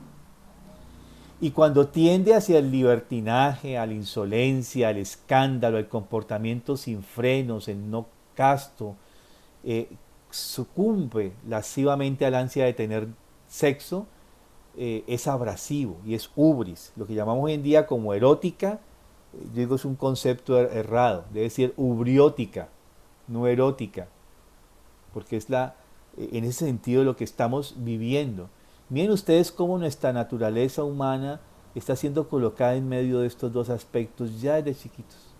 Y cuando tiende hacia el libertinaje, a la insolencia, al escándalo, al comportamiento sin frenos, el no casto, sucumbe lascivamente al ansia de tener sexo, es abrasivo y es ubris, lo que llamamos hoy en día como erótica. Yo digo es un concepto errado, debe ser ubriótica, no erótica, porque es en ese sentido lo que estamos viviendo. Miren ustedes cómo nuestra naturaleza humana está siendo colocada en medio de estos dos aspectos ya desde chiquitos.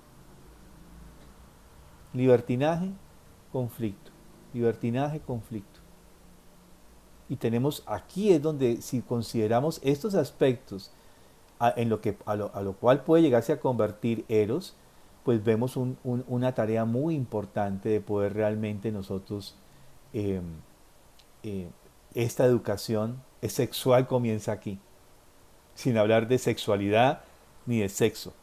Libertinaje, conflicto. Libertinaje, conflicto. Y tenemos aquí es donde si consideramos estos aspectos a lo cual puede llegarse a convertir Eros, pues vemos una tarea muy importante de poder realmente nosotros, eh, esta educación sexual comienza aquí, sin hablar de sexualidad ni de sexo.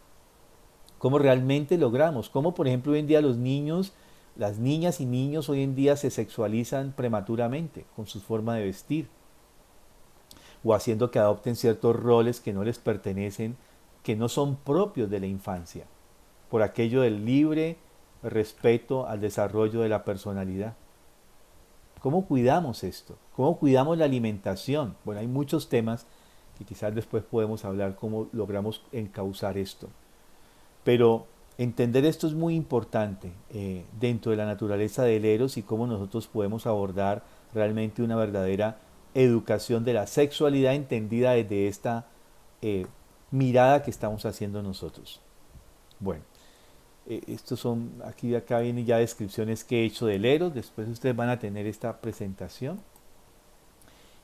¿Cómo realmente logramos? ¿Cómo, por ejemplo, hoy en día los niños, las niñas y niños hoy en día se sexualizan prematuramente con su forma de vestir? O haciendo que adopten ciertos roles que no les pertenecen, que no son propios de la infancia, por aquello del libre respeto al desarrollo de la personalidad. ¿Cómo cuidamos esto? ¿Cómo cuidamos la alimentación? Bueno, hay muchos temas que quizás después podemos hablar cómo logramos encauzar esto. Pero entender esto es muy importante dentro de la naturaleza del Eros y cómo nosotros podemos abordar realmente una verdadera educación de la sexualidad entendida desde esta mirada que estamos haciendo nosotros. Bueno, estos son, acá vienen ya descripciones que he hecho del Eros, después ustedes van a tener esta presentación.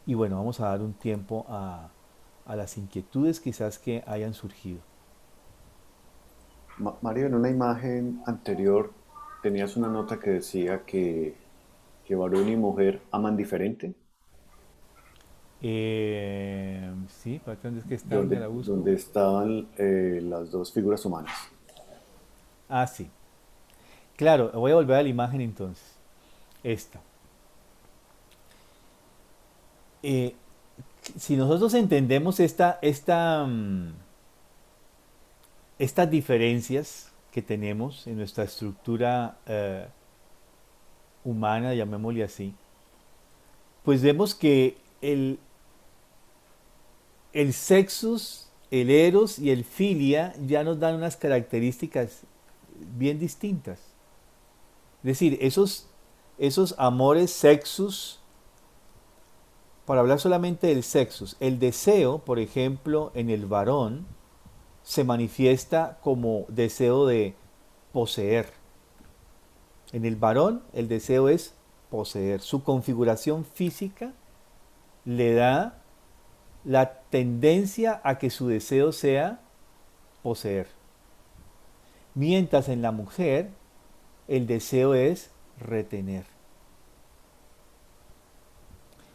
Y bueno, vamos a dar un tiempo a las inquietudes quizás que hayan surgido. Mario, en una imagen anterior tenías una nota que decía que varón y mujer aman diferente. Sí, ¿para dónde es que está? ¿Dónde Donde, la busco? donde estaban las dos figuras humanas. Ah, sí. Claro, voy a volver a la imagen entonces. Esta. Eh, si nosotros entendemos estas diferencias que tenemos en nuestra estructura humana, llamémosle así, pues vemos que el sexus, el eros y el filia ya nos dan unas características bien distintas. Es decir, esos amores sexus, para hablar solamente del sexus, el deseo, por ejemplo, en el varón, se manifiesta como deseo de poseer. En el varón el deseo es poseer. Su configuración física le da la tendencia a que su deseo sea poseer. Mientras en la mujer el deseo es retener.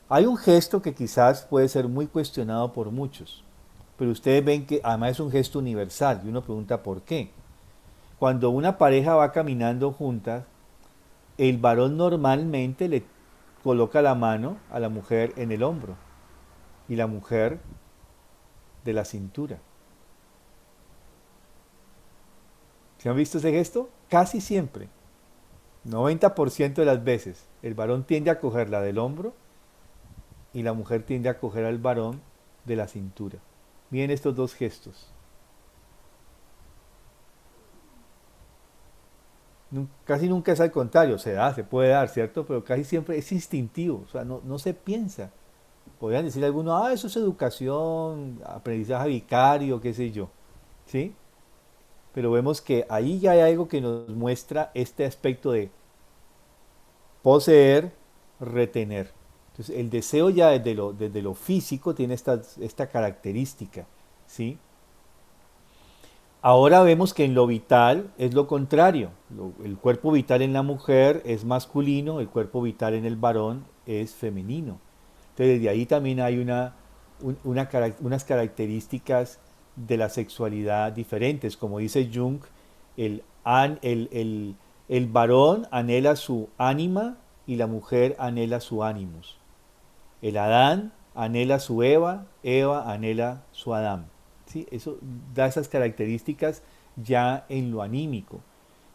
Hay un gesto que quizás puede ser muy cuestionado por muchos, pero ustedes ven que además es un gesto universal y uno pregunta por qué. cuando una pareja va caminando juntas, el varón normalmente le coloca la mano a la mujer en el hombro y la mujer de la cintura. ¿Se han visto ese gesto? Casi siempre, 90% de las veces, el varón tiende a cogerla del hombro y la mujer tiende a coger al varón de la cintura. Miren estos dos gestos. Casi nunca es al contrario, se da, se puede dar, ¿cierto? Pero casi siempre es instintivo, o sea, no se piensa. Podrían decir algunos, eso es educación, aprendizaje vicario, qué sé yo, ¿sí? Pero vemos que ahí ya hay algo que nos muestra este aspecto de poseer, retener. Entonces, el deseo ya desde lo físico tiene esta característica, ¿sí? Ahora vemos que en lo vital es lo contrario. El cuerpo vital en la mujer es masculino, el cuerpo vital en el varón es femenino. Entonces, desde ahí también hay unas características de la sexualidad diferentes. Como dice Jung, el varón anhela su ánima y la mujer anhela su ánimus. El Adán anhela su Eva, Eva anhela su Adán. ¿Sí? Eso da esas características ya en lo anímico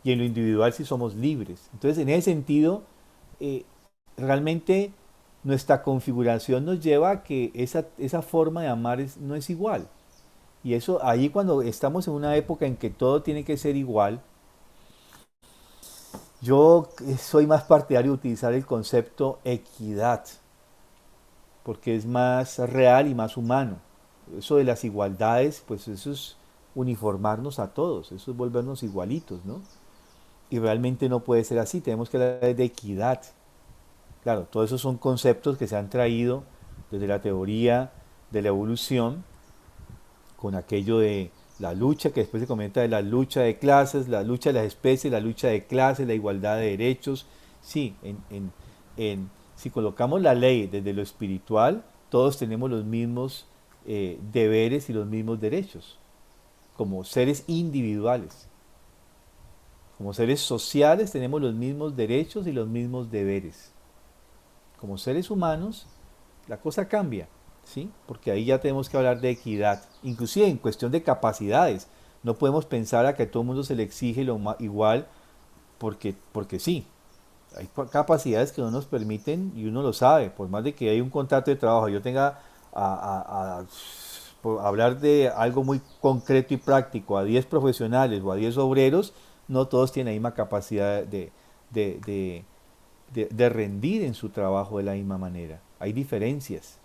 y en lo individual si somos libres. Entonces, en ese sentido, eh, realmente nuestra configuración nos lleva a que esa forma de amar no es igual. Y eso ahí cuando estamos en una época en que todo tiene que ser igual, yo soy más partidario de utilizar el concepto equidad, porque es más real y más humano. Eso de las igualdades, pues eso es uniformarnos a todos, eso es volvernos igualitos, ¿no? Y realmente no puede ser así, tenemos que hablar de equidad. Claro, todos esos son conceptos que se han traído desde la teoría de la evolución, con aquello de la lucha, que después se comenta de la lucha de clases, la lucha de las especies, la lucha de clases, la igualdad de derechos. Sí, si colocamos la ley desde lo espiritual, todos tenemos los mismos deberes y los mismos derechos, como seres individuales. Como seres sociales tenemos los mismos derechos y los mismos deberes. Como seres humanos, la cosa cambia, ¿sí? Porque ahí ya tenemos que hablar de equidad, inclusive en cuestión de capacidades. No podemos pensar a que a todo el mundo se le exige igual porque sí. Hay capacidades que no nos permiten y uno lo sabe, por más de que hay un contrato de trabajo, yo tenga por hablar de algo muy concreto y práctico, a 10 profesionales o a 10 obreros, no todos tienen la misma capacidad de, de- de rendir en su trabajo de la misma manera. Hay diferencias.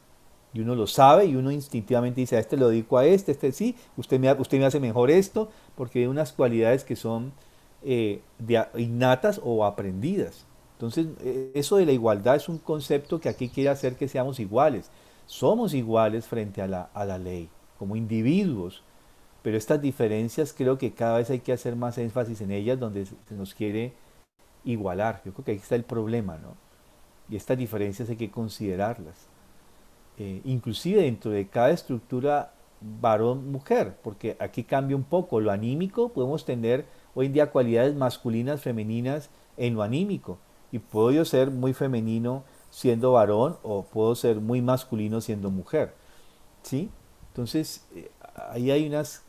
Y uno lo sabe y uno instintivamente dice, a este lo dedico a este sí, usted me hace mejor esto, porque hay unas cualidades que son innatas o aprendidas. Entonces, eso de la igualdad es un concepto que aquí quiere hacer que seamos iguales. Somos iguales frente a la ley, como individuos, pero estas diferencias creo que cada vez hay que hacer más énfasis en ellas donde se nos quiere igualar. Yo creo que ahí está el problema, ¿no? Y estas diferencias hay que considerarlas. Inclusive dentro de cada estructura varón-mujer, porque aquí cambia un poco lo anímico, podemos tener hoy en día cualidades masculinas, femeninas en lo anímico, y puedo yo ser muy femenino siendo varón o puedo ser muy masculino siendo mujer, ¿sí? Entonces, ahí hay unos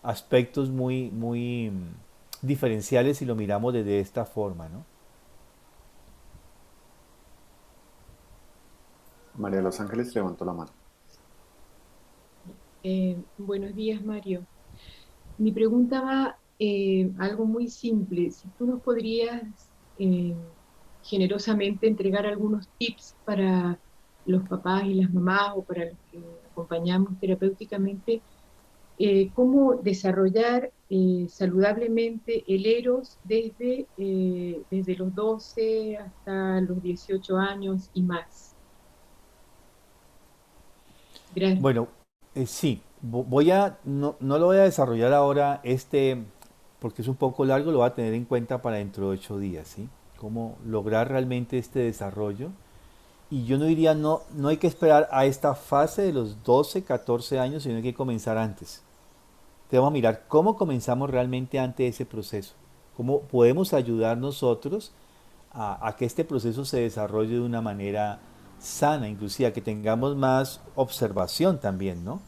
aspectos muy diferenciales si lo miramos desde esta forma, ¿no? María Los Ángeles levantó la mano. Buenos días, Mario. Mi pregunta va algo muy simple. Si tú nos podrías eh, generosamente entregar algunos tips para los papás y las mamás o para los que acompañamos terapéuticamente, cómo desarrollar saludablemente el eros desde los 12 hasta los 18 años y más. Gracias. Bueno, sí, no lo voy a desarrollar ahora, porque es un poco largo, lo voy a tener en cuenta para dentro de 8 días, ¿sí? Cómo lograr realmente este desarrollo. Y yo no diría, no hay que esperar a esta fase de los 12, 14 años, sino hay que comenzar antes. Entonces vamos a mirar cómo comenzamos realmente ante ese proceso, cómo podemos ayudar nosotros a que este proceso se desarrolle de una manera sana, inclusive a que tengamos más observación también, ¿no?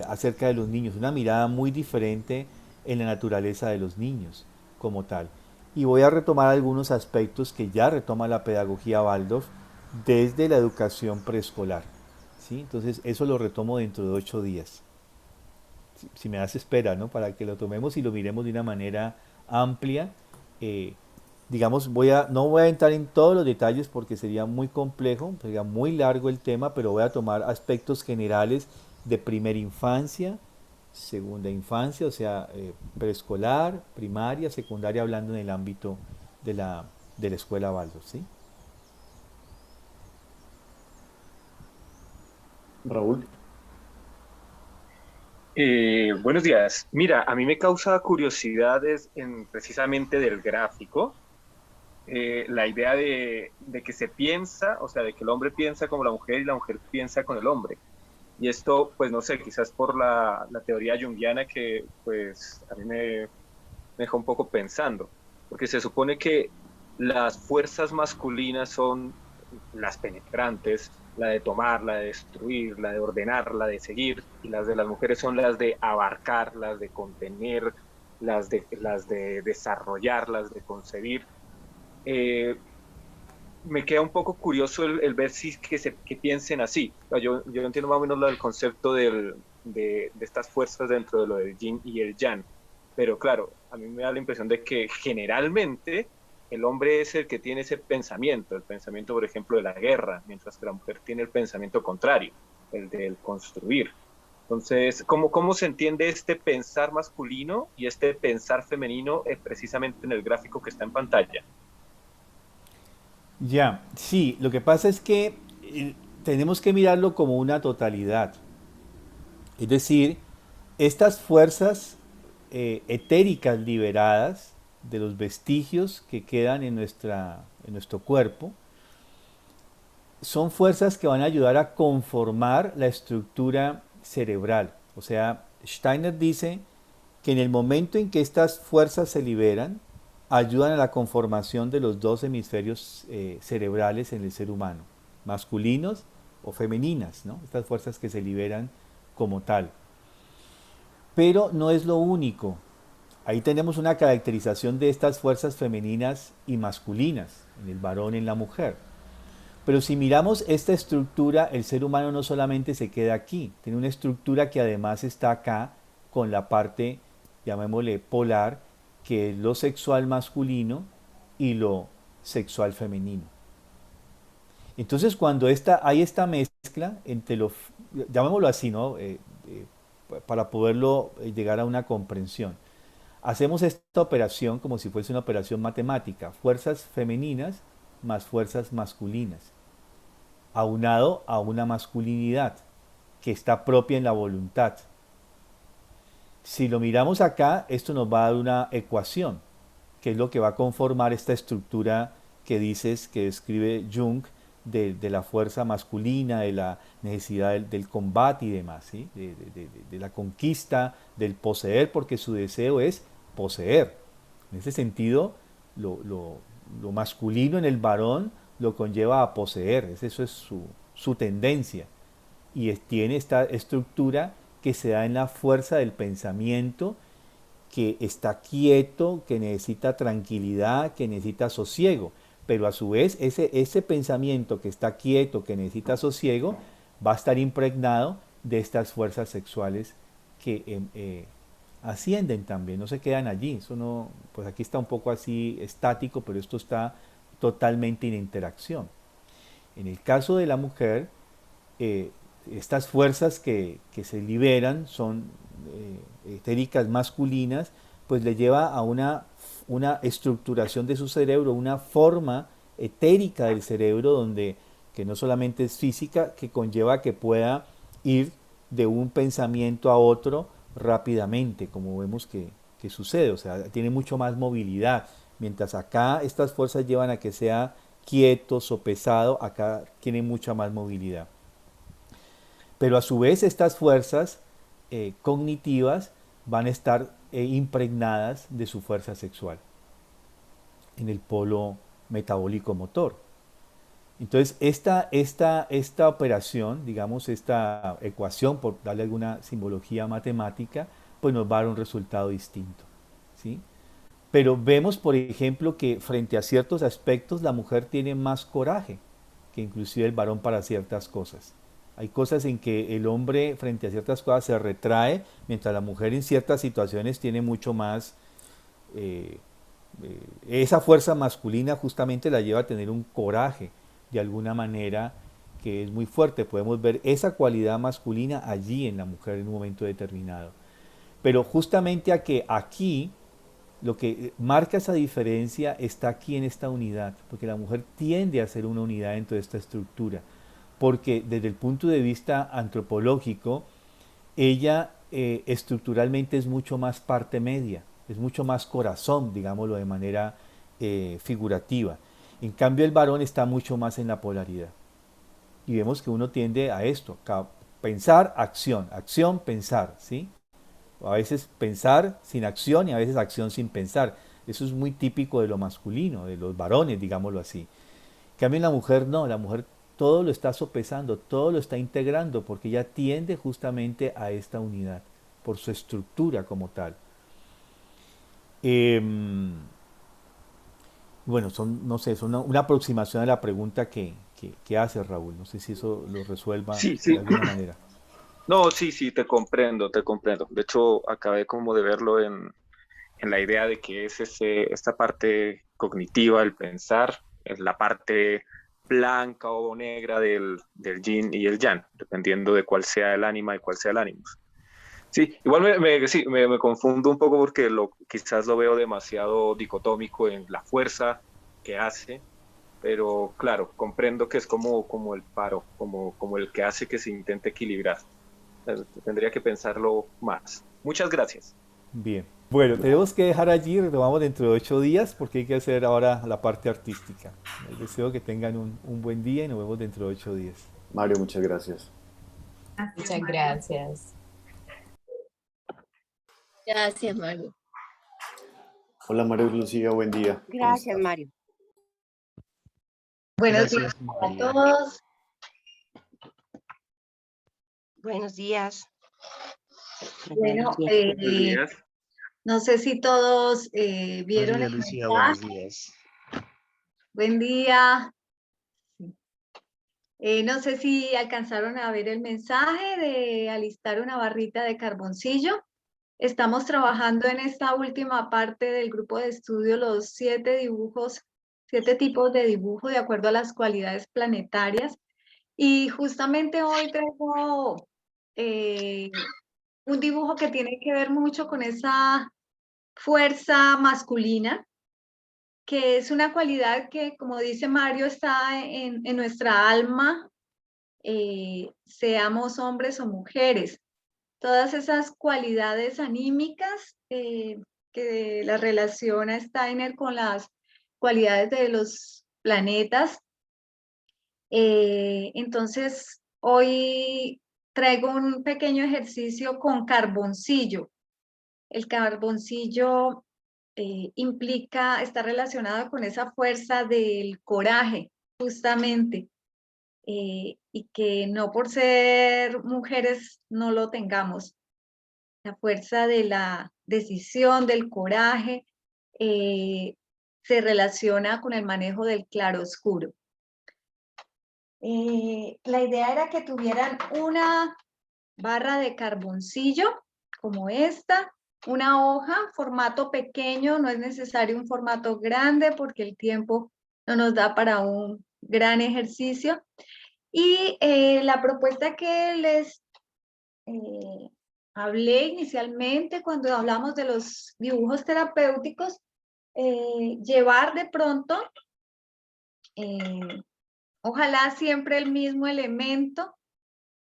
Acerca de los niños, una mirada muy diferente en la naturaleza de los niños como tal. Y voy a retomar algunos aspectos que ya retoma la pedagogía Waldorf desde la educación preescolar, ¿sí? Entonces eso lo retomo dentro de 8 días. Si me das espera, ¿no? Para que lo tomemos y lo miremos de una manera amplia. eh, digamos, no voy a entrar en todos los detalles porque sería muy complejo, sería muy largo el tema, pero voy a tomar aspectos generales de primera infancia, segunda infancia, o sea, preescolar, primaria, secundaria, hablando en el ámbito de la escuela Waldorf, ¿sí? Raúl, Buenos días. Mira, a mí me causa curiosidad precisamente del gráfico, la idea de que se piensa, o sea, de que el hombre piensa como la mujer y la mujer piensa con el hombre. Y esto, pues no sé, quizás por la teoría junguiana que pues a mí me dejó un poco pensando, porque se supone que las fuerzas masculinas son las penetrantes, la de tomar, la de destruir, la de ordenar, la de seguir, y las de las mujeres son las de abarcar, las de contener, las de desarrollar, las de concebir. Eh, Me queda un poco curioso el ver si que piensen así. O sea, yo entiendo más o menos lo del concepto de estas fuerzas dentro de lo del yin y el yang, pero claro, a mí me da la impresión de que generalmente el hombre es el que tiene ese pensamiento, el pensamiento, por ejemplo, de la guerra, mientras que la mujer tiene el pensamiento contrario, el del construir. Entonces, ¿cómo se entiende este pensar masculino y este pensar femenino precisamente en el gráfico que está en pantalla? Ya, sí, lo que pasa es que tenemos que mirarlo como una totalidad. Es decir, estas fuerzas etéricas liberadas de los vestigios que quedan en nuestro cuerpo son fuerzas que van a ayudar a conformar la estructura cerebral. O sea, Steiner dice que en el momento en que estas fuerzas se liberan, ayudan a la conformación de los dos hemisferios cerebrales en el ser humano, masculinos o femeninas, ¿no? Estas fuerzas que se liberan como tal. Pero no es lo único. Ahí tenemos una caracterización de estas fuerzas femeninas y masculinas, en el varón y en la mujer. Pero si miramos esta estructura, el ser humano no solamente se queda aquí, tiene una estructura que además está acá con la parte, llamémosle polar, que es lo sexual masculino y lo sexual femenino. Entonces cuando hay esta mezcla entre llamémoslo así, ¿no? Para poderlo llegar a una comprensión. Hacemos esta operación como si fuese una operación matemática, fuerzas femeninas más fuerzas masculinas, aunado a una masculinidad que está propia en la voluntad. Si lo miramos acá, esto nos va a dar una ecuación, que es lo que va a conformar esta estructura que dices, que describe Jung, de la fuerza masculina, de la necesidad del combate y demás, ¿sí? De la conquista, del poseer, porque su deseo es poseer. En ese sentido, lo masculino en el varón lo conlleva a poseer, eso es su tendencia. Y tiene esta estructura que se da en la fuerza del pensamiento, que está quieto, que necesita tranquilidad, que necesita sosiego. Pero a su vez ese pensamiento que está quieto, que necesita sosiego, va a estar impregnado de estas fuerzas sexuales que ascienden también, no se quedan allí. Eso no, pues aquí está un poco así estático, pero esto está totalmente en interacción. En el caso de la mujer, eh, estas fuerzas que se liberan son etéricas masculinas, pues le lleva a una estructuración de su cerebro, una forma etérica del cerebro donde que no solamente es física, que conlleva que pueda ir de un pensamiento a otro rápidamente, como vemos que sucede, o sea, tiene mucho más movilidad, mientras acá estas fuerzas llevan a que sea quieto, sopesado, acá tiene mucha más movilidad. Pero a su vez estas fuerzas cognitivas van a estar impregnadas de su fuerza sexual en el polo metabólico motor. Entonces, esta operación, digamos, esta ecuación, por darle alguna simbología matemática, pues nos va a dar un resultado distinto, ¿sí? Pero vemos, por ejemplo, que frente a ciertos aspectos la mujer tiene más coraje que inclusive el varón para ciertas cosas. Hay cosas en que el hombre frente a ciertas cosas se retrae, mientras la mujer en ciertas situaciones tiene mucho más... eh, esa fuerza masculina justamente la lleva a tener un coraje de alguna manera que es muy fuerte. Podemos ver esa cualidad masculina allí en la mujer en un momento determinado. Pero justamente a que aquí lo que marca esa diferencia está aquí en esta unidad, porque la mujer tiende a ser una unidad dentro de esta estructura, porque desde el punto de vista antropológico, ella estructuralmente es mucho más parte media, es mucho más corazón, digámoslo de manera figurativa. En cambio, el varón está mucho más en la polaridad. Y vemos que uno tiende a esto, pensar, acción, acción, pensar, ¿sí? A veces pensar sin acción y a veces acción sin pensar. Eso es muy típico de lo masculino, de los varones, digámoslo así. En cambio, en la mujer no, la mujer todo lo está sopesando, todo lo está integrando, porque ella tiende justamente a esta unidad, por su estructura como tal. Eh, bueno, no sé, es una aproximación a la pregunta que hace Raúl. No sé si eso lo resuelva Sí, de sí. alguna manera. No, sí, sí, te comprendo, te comprendo. De hecho, acabé como de verlo en la idea de que es esta parte cognitiva, el pensar, es la parte blanca o negra del yin y el yang, dependiendo de cuál sea el ánima y cuál sea el ánimos. Sí, igual sí, me confundo un poco porque quizás lo veo demasiado dicotómico en la fuerza que hace, pero claro, comprendo que es como el paro, como el que hace que se intente equilibrar. Tendría que pensarlo más. Muchas gracias. Bien. Bueno, tenemos que dejar allí, retomamos dentro de 8 días porque hay que hacer ahora la parte artística. Les deseo que tengan un buen día y nos vemos dentro de 8 días. Mario, muchas gracias. Muchas gracias. Gracias, Mario. Hola María Lucía, buen día. ¿Cómo Gracias, estás? Mario. Buenos Gracias días, a María. todos. Buenos días. Bueno, Buenos días. no sé si todos vieron María el Lucía, buenos mensaje. días. Buen día. No sé si alcanzaron a ver el mensaje de alistar una barrita de carboncillo. Estamos trabajando en esta última parte del grupo de estudio, los 7 dibujos, 7 tipos de dibujo de acuerdo a las cualidades planetarias. Y justamente hoy traigo un dibujo que tiene que ver mucho con esa fuerza masculina, que es una cualidad que, como dice Mario, está en nuestra alma, seamos hombres o mujeres. Todas esas cualidades anímicas que la relaciona Steiner con las cualidades de los planetas. Entonces, hoy traigo un pequeño ejercicio con carboncillo. El carboncillo está relacionado con esa fuerza del coraje, justamente, y que no por ser mujeres no lo tengamos. La fuerza de la decisión, del coraje, se relaciona con el manejo del claroscuro. La idea era que tuvieran una barra de carboncillo como esta, una hoja, formato pequeño, no es necesario un formato grande porque el tiempo no nos da para un gran ejercicio. Y la propuesta que les hablé inicialmente cuando hablamos de los dibujos terapéuticos, llevar de pronto, ojalá siempre el mismo elemento.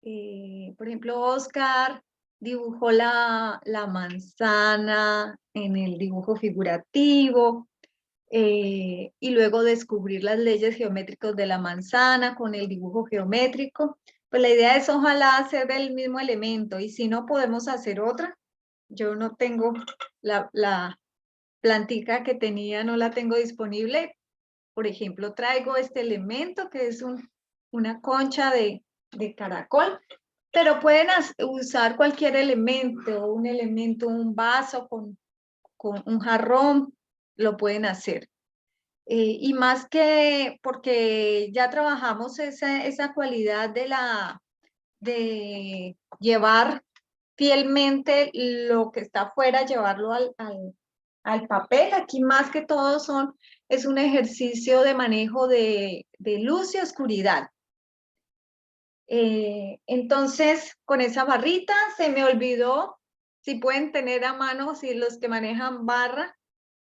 Por ejemplo, Oscar dibujó la manzana en el dibujo figurativo, y luego descubrir las leyes geométricas de la manzana con el dibujo geométrico. Pues la idea es ojalá hacer el mismo elemento, y si no podemos hacer otra, yo no tengo la plantica que tenía, no la tengo disponible. Por ejemplo, traigo este elemento que es una concha de caracol, pero pueden usar cualquier elemento, un vaso con un jarrón, lo pueden hacer. Y más que porque ya trabajamos esa cualidad de llevar fielmente lo que está afuera, llevarlo al papel. Aquí más que todo es un ejercicio de manejo de luz y oscuridad. Entonces, con esa barrita se me olvidó, si pueden tener a mano, si los que manejan barra,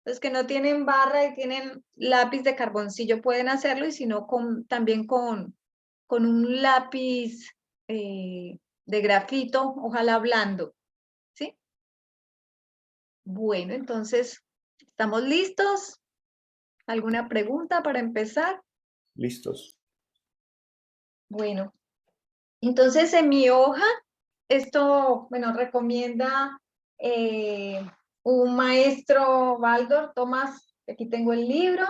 los que no tienen barra y tienen lápiz de carboncillo pueden hacerlo, y si no, también con un lápiz de grafito, ojalá blando, ¿sí? Bueno, entonces, ¿estamos listos? ¿Alguna pregunta para empezar? Listos. Bueno, entonces en mi hoja, esto, bueno, recomienda un maestro Baldor, Tomás, aquí tengo el libro,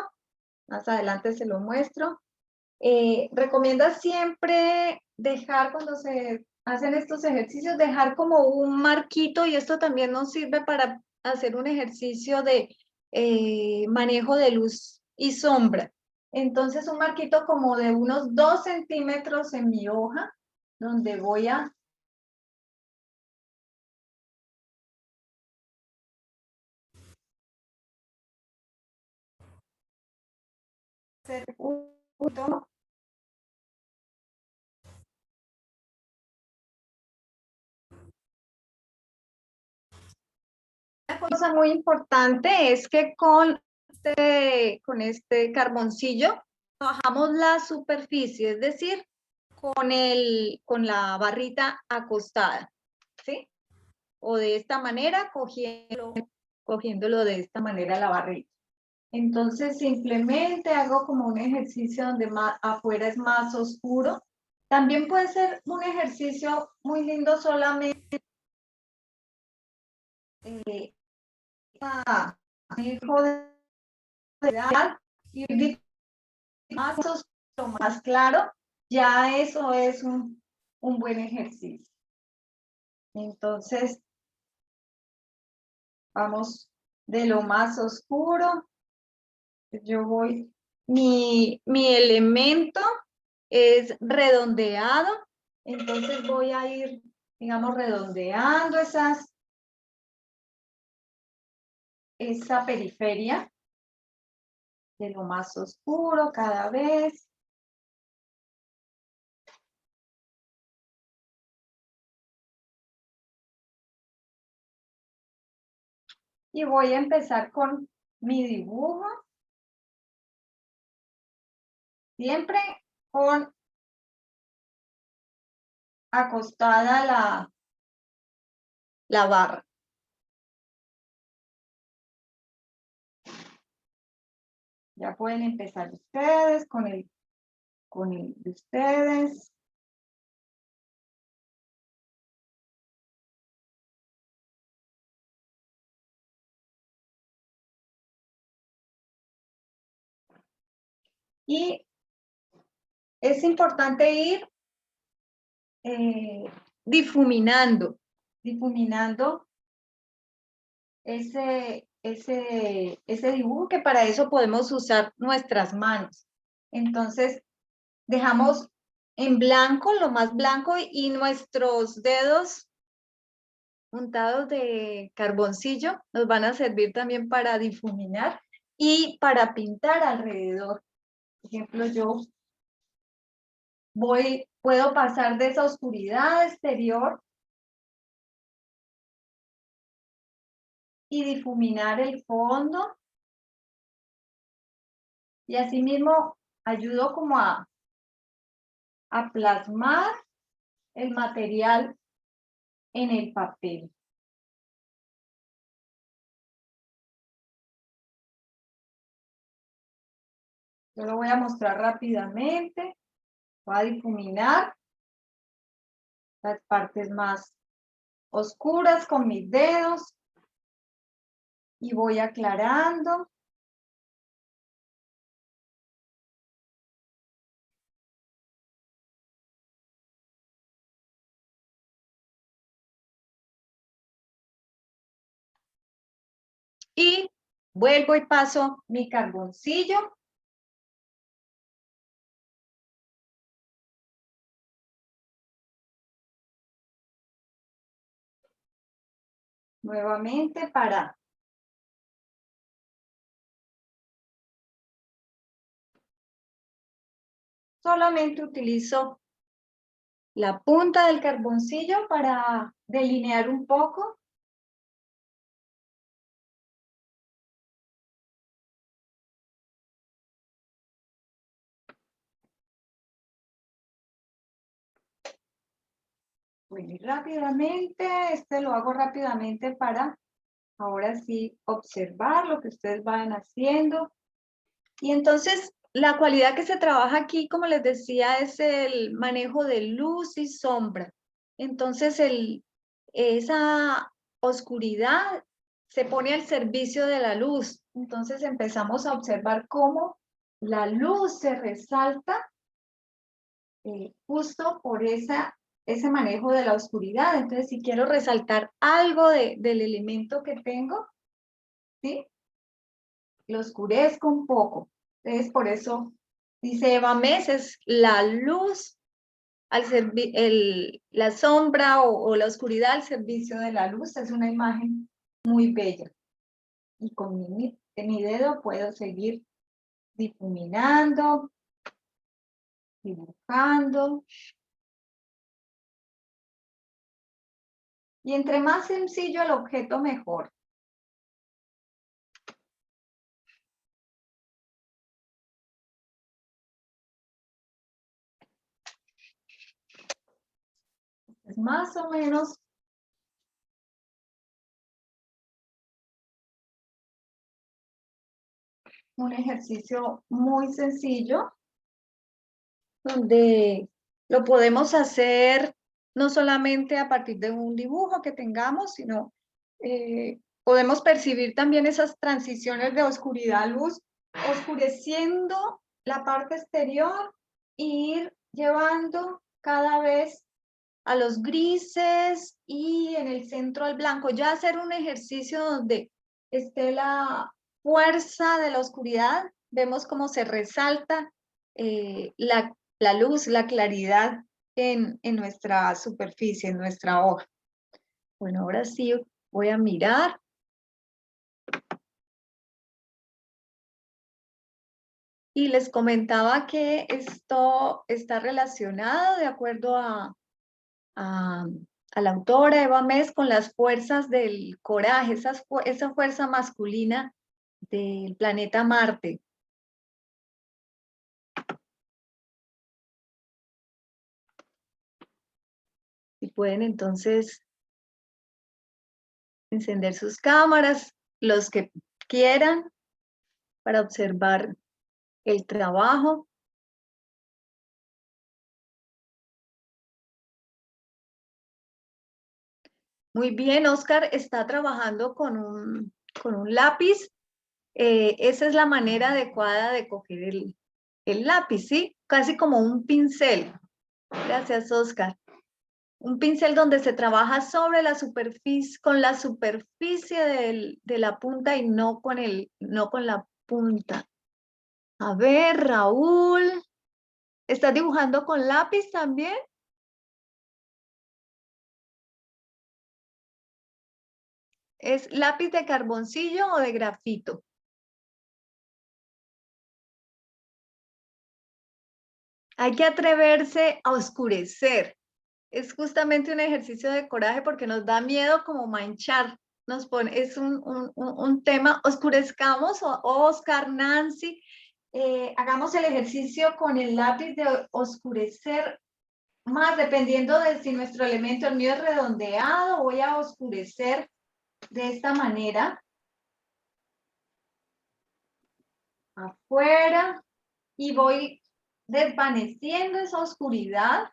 más adelante se lo muestro. Recomienda siempre dejar, cuando se hacen estos ejercicios, dejar como un marquito, y esto también nos sirve para hacer un ejercicio de manejo de luz y sombra. Entonces, un marquito como de unos 2 centímetros en mi hoja, donde voy a hacer un punto. Una cosa muy importante es que con este carboncillo trabajamos la superficie, es decir, con la barrita acostada, ¿sí? O de esta manera, cogiéndolo de esta manera la barrita. Entonces simplemente hago como un ejercicio donde afuera es más oscuro. También puede ser un ejercicio muy lindo solamente manejo de edad, ir más oscuro, más claro, ya eso es un buen ejercicio. Entonces, vamos de lo más oscuro. Yo voy, mi elemento es redondeado, entonces voy a ir, digamos, redondeando esa periferia de lo más oscuro cada vez. Y voy a empezar con mi dibujo, siempre con acostada la barra. Ya pueden empezar ustedes con el de ustedes. Y es importante ir difuminando ese dibujo, que para eso podemos usar nuestras manos. Entonces, dejamos en blanco, lo más blanco, y nuestros dedos untados de carboncillo nos van a servir también para difuminar y para pintar alrededor. Por ejemplo, yo puedo pasar de esa oscuridad exterior y difuminar el fondo, y asimismo ayudo como a plasmar el material en el papel. Yo lo voy a mostrar rápidamente. Voy a difuminar las partes más oscuras con mis dedos y voy aclarando. Y vuelvo y paso mi carboncillo. Nuevamente para solamente utilizo la punta del carboncillo para delinear un poco. Muy rápidamente, lo hago rápidamente para ahora sí observar lo que ustedes van haciendo. Y entonces la cualidad que se trabaja aquí, como les decía, es el manejo de luz y sombra. Entonces esa oscuridad se pone al servicio de la luz. Entonces empezamos a observar cómo la luz se resalta justo por ese manejo de la oscuridad. Entonces, si quiero resaltar algo del elemento que tengo, ¿sí? Lo oscurezco un poco. Entonces, por eso dice Eva Meses, la luz, la sombra o la oscuridad al servicio de la luz. Es una imagen muy bella. Y con mi dedo puedo seguir difuminando, dibujando. Y entre más sencillo el objeto, mejor. Es más o menos un ejercicio muy sencillo, donde lo podemos hacer no solamente a partir de un dibujo que tengamos, sino podemos percibir también esas transiciones de oscuridad a luz, oscureciendo la parte exterior e ir llevando cada vez a los grises y en el centro al blanco. Ya hacer un ejercicio donde esté la fuerza de la oscuridad, vemos cómo se resalta la luz, la claridad en nuestra superficie, en nuestra hoja. Bueno, ahora sí voy a mirar. Y les comentaba que esto está relacionado de acuerdo a la autora Eva Mes con las fuerzas del coraje, esa fuerza masculina del planeta Marte. Si pueden entonces encender sus cámaras, los que quieran, para observar el trabajo. Muy bien, Oscar está trabajando con un lápiz. Esa es la manera adecuada de coger el lápiz, ¿sí? Casi como un pincel. Gracias, Oscar. Un pincel donde se trabaja sobre la superficie, con la superficie de la punta y no con la punta. A ver, Raúl, ¿estás dibujando con lápiz también? ¿Es lápiz de carboncillo o de grafito? Hay que atreverse a oscurecer. Es justamente un ejercicio de coraje porque nos da miedo como manchar. Es un tema, oscurezcamos, Oscar, Nancy, hagamos el ejercicio con el lápiz de oscurecer más, dependiendo de si nuestro elemento, el mío es redondeado, voy a oscurecer de esta manera. Afuera, y voy desvaneciendo esa oscuridad.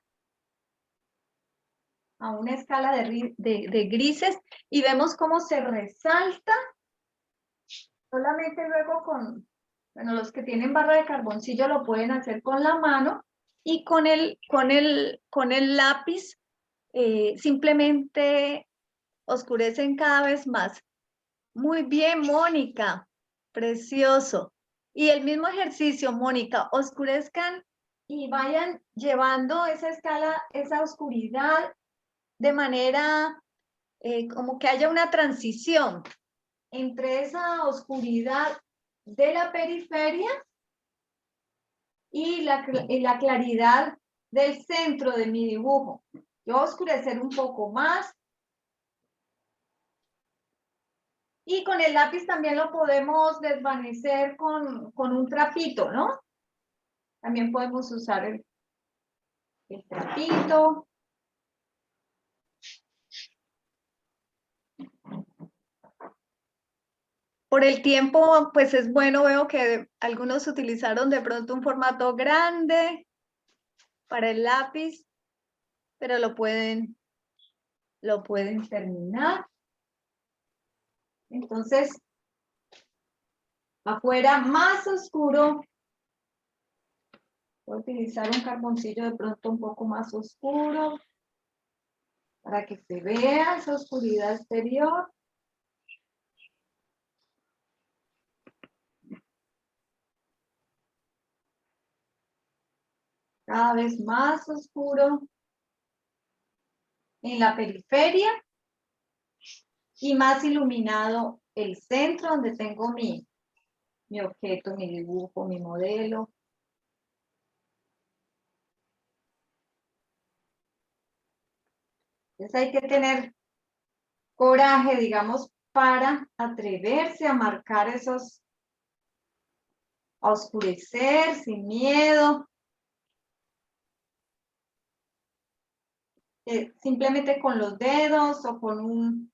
a una escala de grises y vemos cómo se resalta solamente luego con, bueno, los que tienen barra de carboncillo lo pueden hacer con la mano y con el lápiz simplemente oscurecen cada vez más. Muy bien, Mónica, precioso. Y el mismo ejercicio, Mónica, oscurezcan y vayan llevando esa escala, esa oscuridad de manera como que haya una transición entre esa oscuridad de la periferia y la claridad del centro de mi dibujo. Yo voy a oscurecer un poco más. Y con el lápiz también lo podemos desvanecer con un trapito, ¿no? También podemos usar el trapito. Por el tiempo, pues es bueno, veo que algunos utilizaron de pronto un formato grande para el lápiz, pero lo pueden terminar. Entonces, afuera más oscuro. Voy a utilizar un carboncillo de pronto un poco más oscuro para que se vea esa oscuridad exterior. Cada vez más oscuro en la periferia y más iluminado el centro donde tengo mi objeto, mi dibujo, mi modelo. Entonces hay que tener coraje, digamos, para atreverse a marcar esos, a oscurecer sin miedo. Simplemente con los dedos o con un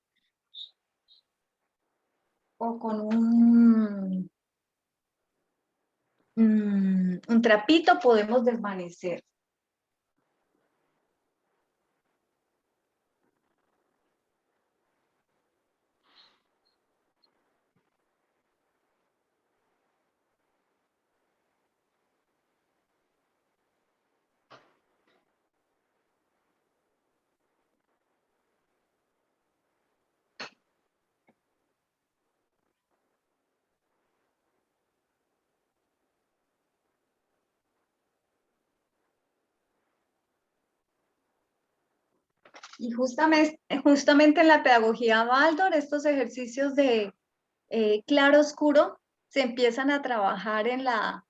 trapito podemos desvanecer. Y justamente en la pedagogía Waldorf, estos ejercicios de claro-oscuro se empiezan a trabajar en la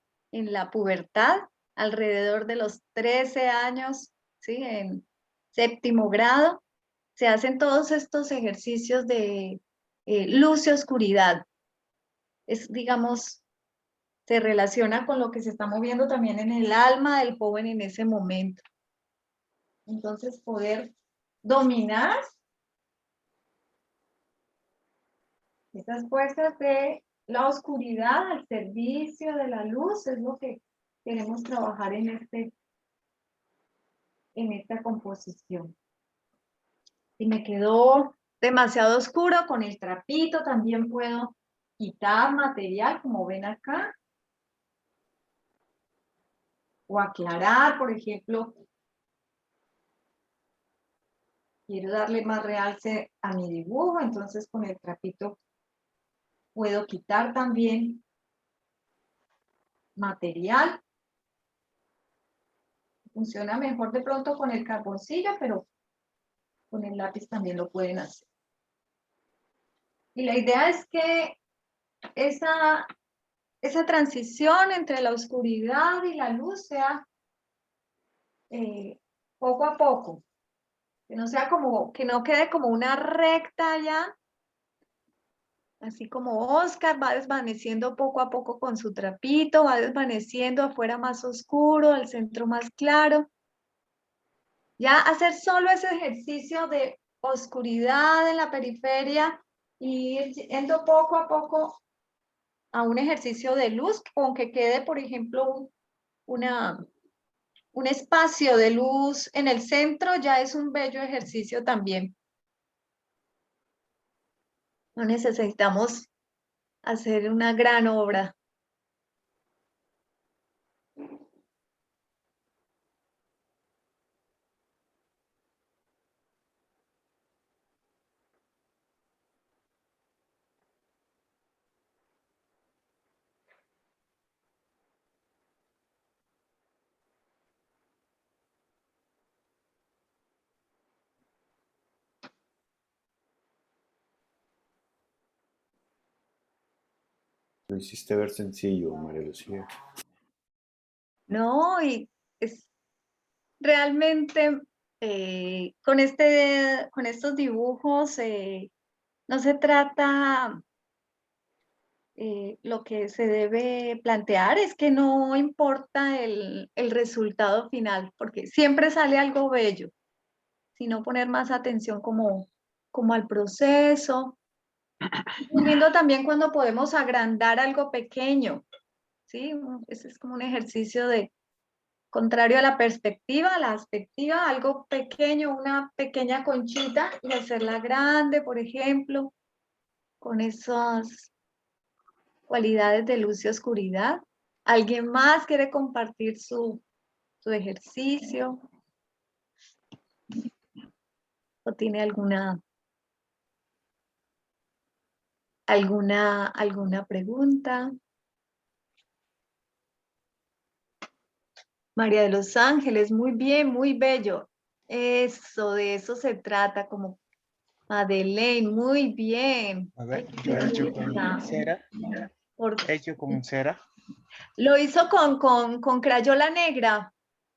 pubertad, alrededor de los 13 años, ¿sí? En séptimo grado, se hacen todos estos ejercicios de luz y oscuridad. Es, digamos, se relaciona con lo que se está moviendo también en el alma del joven en ese momento. Entonces, poder dominar esas fuerzas de la oscuridad al servicio de la luz es lo que queremos trabajar en esta composición. Si me quedó demasiado oscuro, con el trapito también puedo quitar material, como ven acá. O aclarar, por ejemplo, quiero darle más realce a mi dibujo, entonces con el trapito puedo quitar también material. Funciona mejor de pronto con el carboncillo, pero con el lápiz también lo pueden hacer. Y la idea es que esa transición entre la oscuridad y la luz sea poco a poco. Que no sea como, que no quede como una recta ya. Así como Oscar va desvaneciendo poco a poco con su trapito, va desvaneciendo afuera más oscuro, al centro más claro. Ya hacer solo ese ejercicio de oscuridad en la periferia y ir yendo poco a poco a un ejercicio de luz, con que quede, por ejemplo, una un espacio de luz en el centro ya es un bello ejercicio también. No necesitamos hacer una gran obra. Lo hiciste ver sencillo, María Lucía. No, y es realmente con estos dibujos no se trata, lo que se debe plantear es que no importa el resultado final, porque siempre sale algo bello, sino poner más atención como al proceso. Muy lindo también cuando podemos agrandar algo pequeño, ¿sí? Ese es como un ejercicio de, contrario a la perspectiva, algo pequeño, una pequeña conchita y hacerla grande, por ejemplo, con esas cualidades de luz y oscuridad. ¿Alguien más quiere compartir su ejercicio? ¿O tiene alguna pregunta? María de los Ángeles, muy bien, muy bello. Eso, de eso se trata, como Madeleine, muy bien. A ver, Ay, yo qué he hecho belleza. con cera. He hecho con cera. Lo hizo con crayola negra.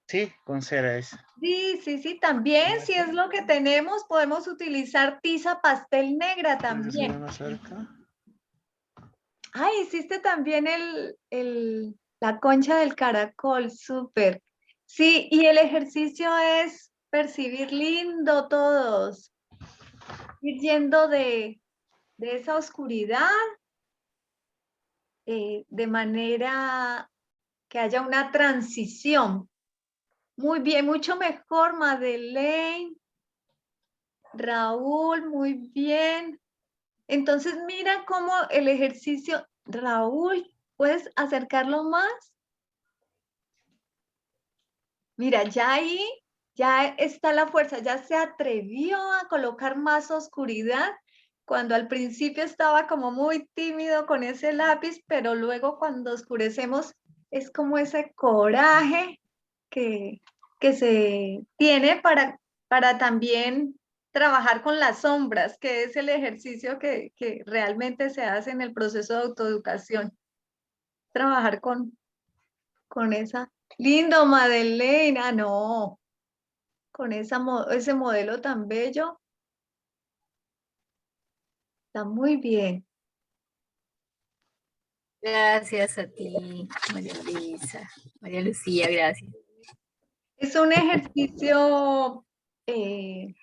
Sí, con cera es. Sí, también, si es lo que tenemos, podemos utilizar tiza pastel negra también. Más cerca. Ay, hiciste también la concha del caracol, súper. Sí, y el ejercicio es percibir lindo todos, ir yendo de esa oscuridad, de manera que haya una transición. Muy bien, mucho mejor, Madeleine, Raúl, muy bien. Entonces, mira cómo el ejercicio, Raúl, ¿puedes acercarlo más? Mira, ya ahí, ya está la fuerza, ya se atrevió a colocar más oscuridad, cuando al principio estaba como muy tímido con ese lápiz, pero luego cuando oscurecemos es como ese coraje que se tiene para también trabajar con las sombras, que es el ejercicio que realmente se hace en el proceso de autoeducación. Trabajar con esa. Lindo, Madeleine. Ah, no. Con ese modelo tan bello. Está muy bien. Gracias a ti, María Luisa. María Lucía, gracias. Es un ejercicio,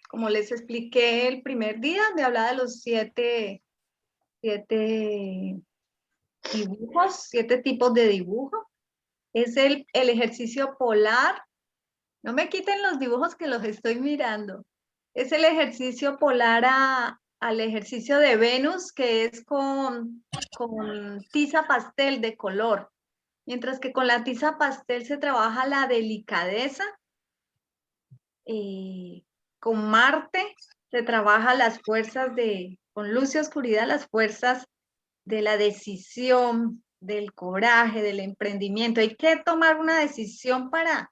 como les expliqué el primer día, me hablaba de los 7 dibujos, 7 tipos de dibujo. Es el ejercicio polar. No me quiten los dibujos que los estoy mirando. Es el ejercicio polar al ejercicio de Venus, que es con tiza pastel de color. Mientras que con la tiza pastel se trabaja la delicadeza. Con Marte se trabaja las fuerzas con luz y oscuridad, las fuerzas de la decisión, del coraje, del emprendimiento. Hay que tomar una decisión para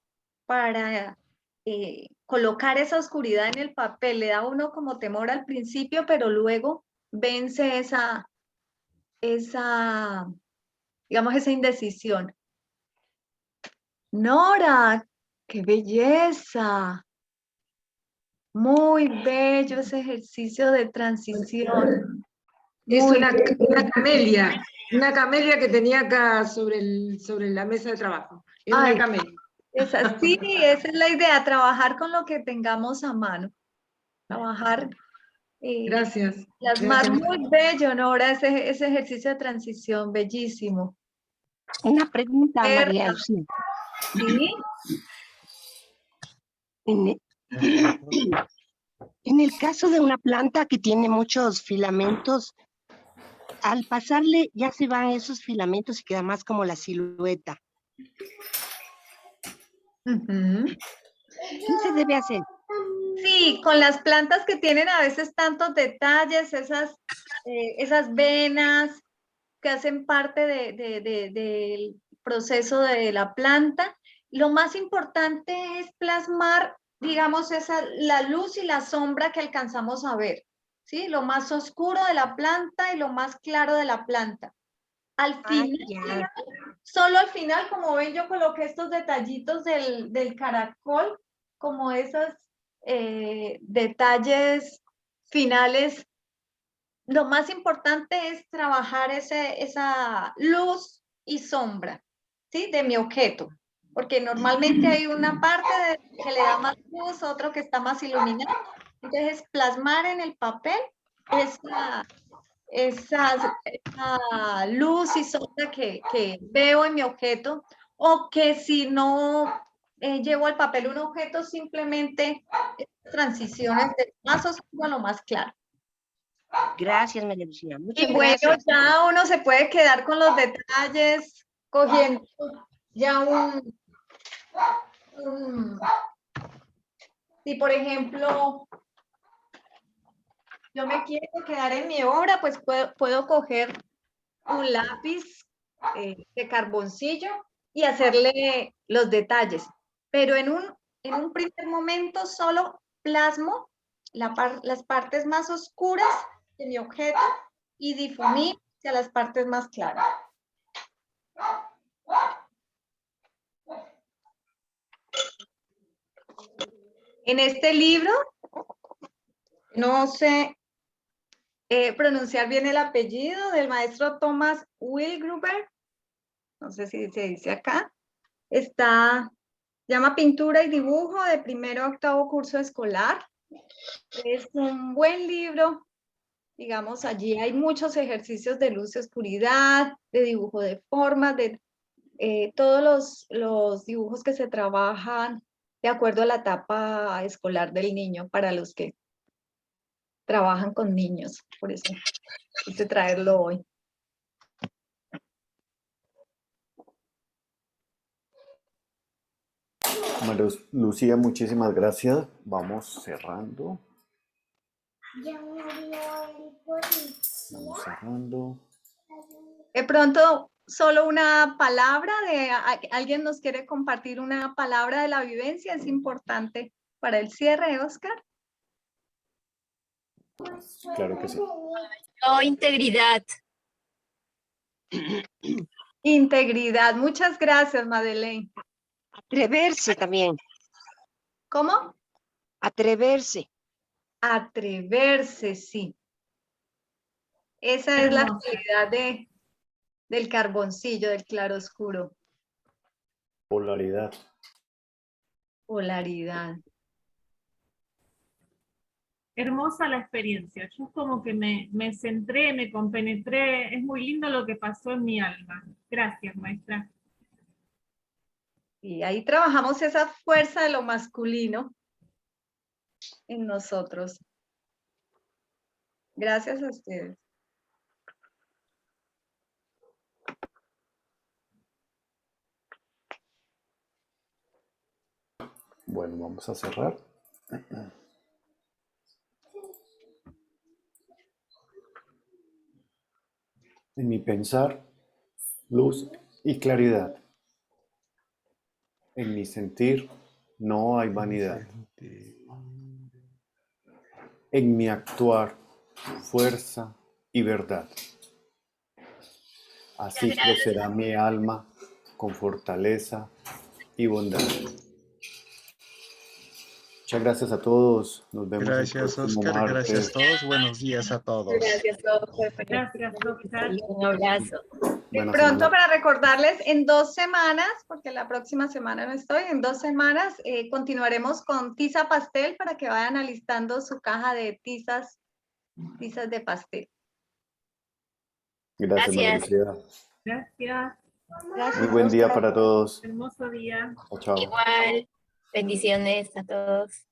colocar esa oscuridad en el papel. Le da a uno como temor al principio, pero luego vence digamos, esa indecisión. Nora, qué belleza. Muy bello ese ejercicio de transición. Es Muy una camelia que tenía acá sobre la mesa de trabajo. Es Ay, una camelia. esa es la idea, trabajar con lo que tengamos a mano. Trabajar. Gracias. Plasmar, muy bello, Nora, ese ejercicio de transición, bellísimo. Una pregunta, María Lucía. ¿Sí? En e- en el caso de una planta que tiene muchos filamentos, al pasarle ya se van esos filamentos y queda más como la silueta. ¿Qué se debe hacer? Sí, con las plantas que tienen a veces tantos detalles, esas venas que hacen parte del proceso de la planta, lo más importante es plasmar, digamos, la luz y la sombra que alcanzamos a ver, ¿sí? Lo más oscuro de la planta y lo más claro de la planta. Al final, solo al final, como ven, yo coloqué estos detallitos del caracol, como esos detalles finales. Lo más importante es trabajar esa luz y sombra, ¿sí? De mi objeto, porque normalmente hay una parte que le da más luz, otro que está más iluminado. Entonces, plasmar en el papel esa luz y sombra que veo en mi objeto, o que si no llevo al papel un objeto, simplemente transiciones de más oscuro a lo más claro. Gracias, María Lucía. Muchas Y bueno, gracias. ya uno se puede quedar con los detalles, cogiendo ya si por ejemplo yo me quiero quedar en mi obra, pues puedo coger un lápiz de carboncillo y hacerle los detalles. Pero en un primer momento solo plasmo las partes más oscuras de mi objeto y difumino hacia las partes más claras. En este libro, no sé pronunciar bien el apellido del maestro Thomas Wilgruber, no sé si se dice acá, llama Pintura y Dibujo de primero a octavo curso escolar. Es un buen libro, digamos, allí hay muchos ejercicios de luz y oscuridad, de dibujo de formas, de todos los dibujos que se trabajan de acuerdo a la etapa escolar del niño, para los que trabajan con niños. Por eso quise traerlo hoy. María Lucía, muchísimas gracias. Vamos cerrando. Vamos cerrando. De pronto, solo una palabra alguien nos quiere compartir una palabra de la vivencia, es importante para el cierre, Oscar. Claro que sí. Oh, integridad. Integridad. Muchas gracias, Madeleine. Atreverse también. ¿Cómo? Atreverse. Atreverse, sí. Esa es la actividad del carboncillo, del claroscuro. Polaridad. Polaridad. Hermosa la experiencia. Yo como que me centré, me compenetré. Es muy lindo lo que pasó en mi alma. Gracias, maestra. Y ahí trabajamos esa fuerza de lo masculino en nosotros. Gracias a ustedes. Bueno, vamos a cerrar. En mi pensar, luz y claridad. En mi sentir, no hay vanidad. En mi actuar, fuerza y verdad. Así crecerá mi alma con fortaleza y bondad. Muchas gracias a todos. Nos vemos Gracias, el próximo Oscar. martes. Gracias a todos. Buenos días a todos. Gracias, Oscar. Gracias, Oscar. Un abrazo. De Buena pronto, semana. para recordarles, en 2 semanas, porque la próxima semana no estoy, en 2 semanas continuaremos con tiza pastel para que vayan alistando su caja de tizas de pastel. Gracias, María Lucía. Gracias. Gracias, Muy buen día Oscar. para todos. Hermoso día. Chao, chao. Igual. Bendiciones a todos.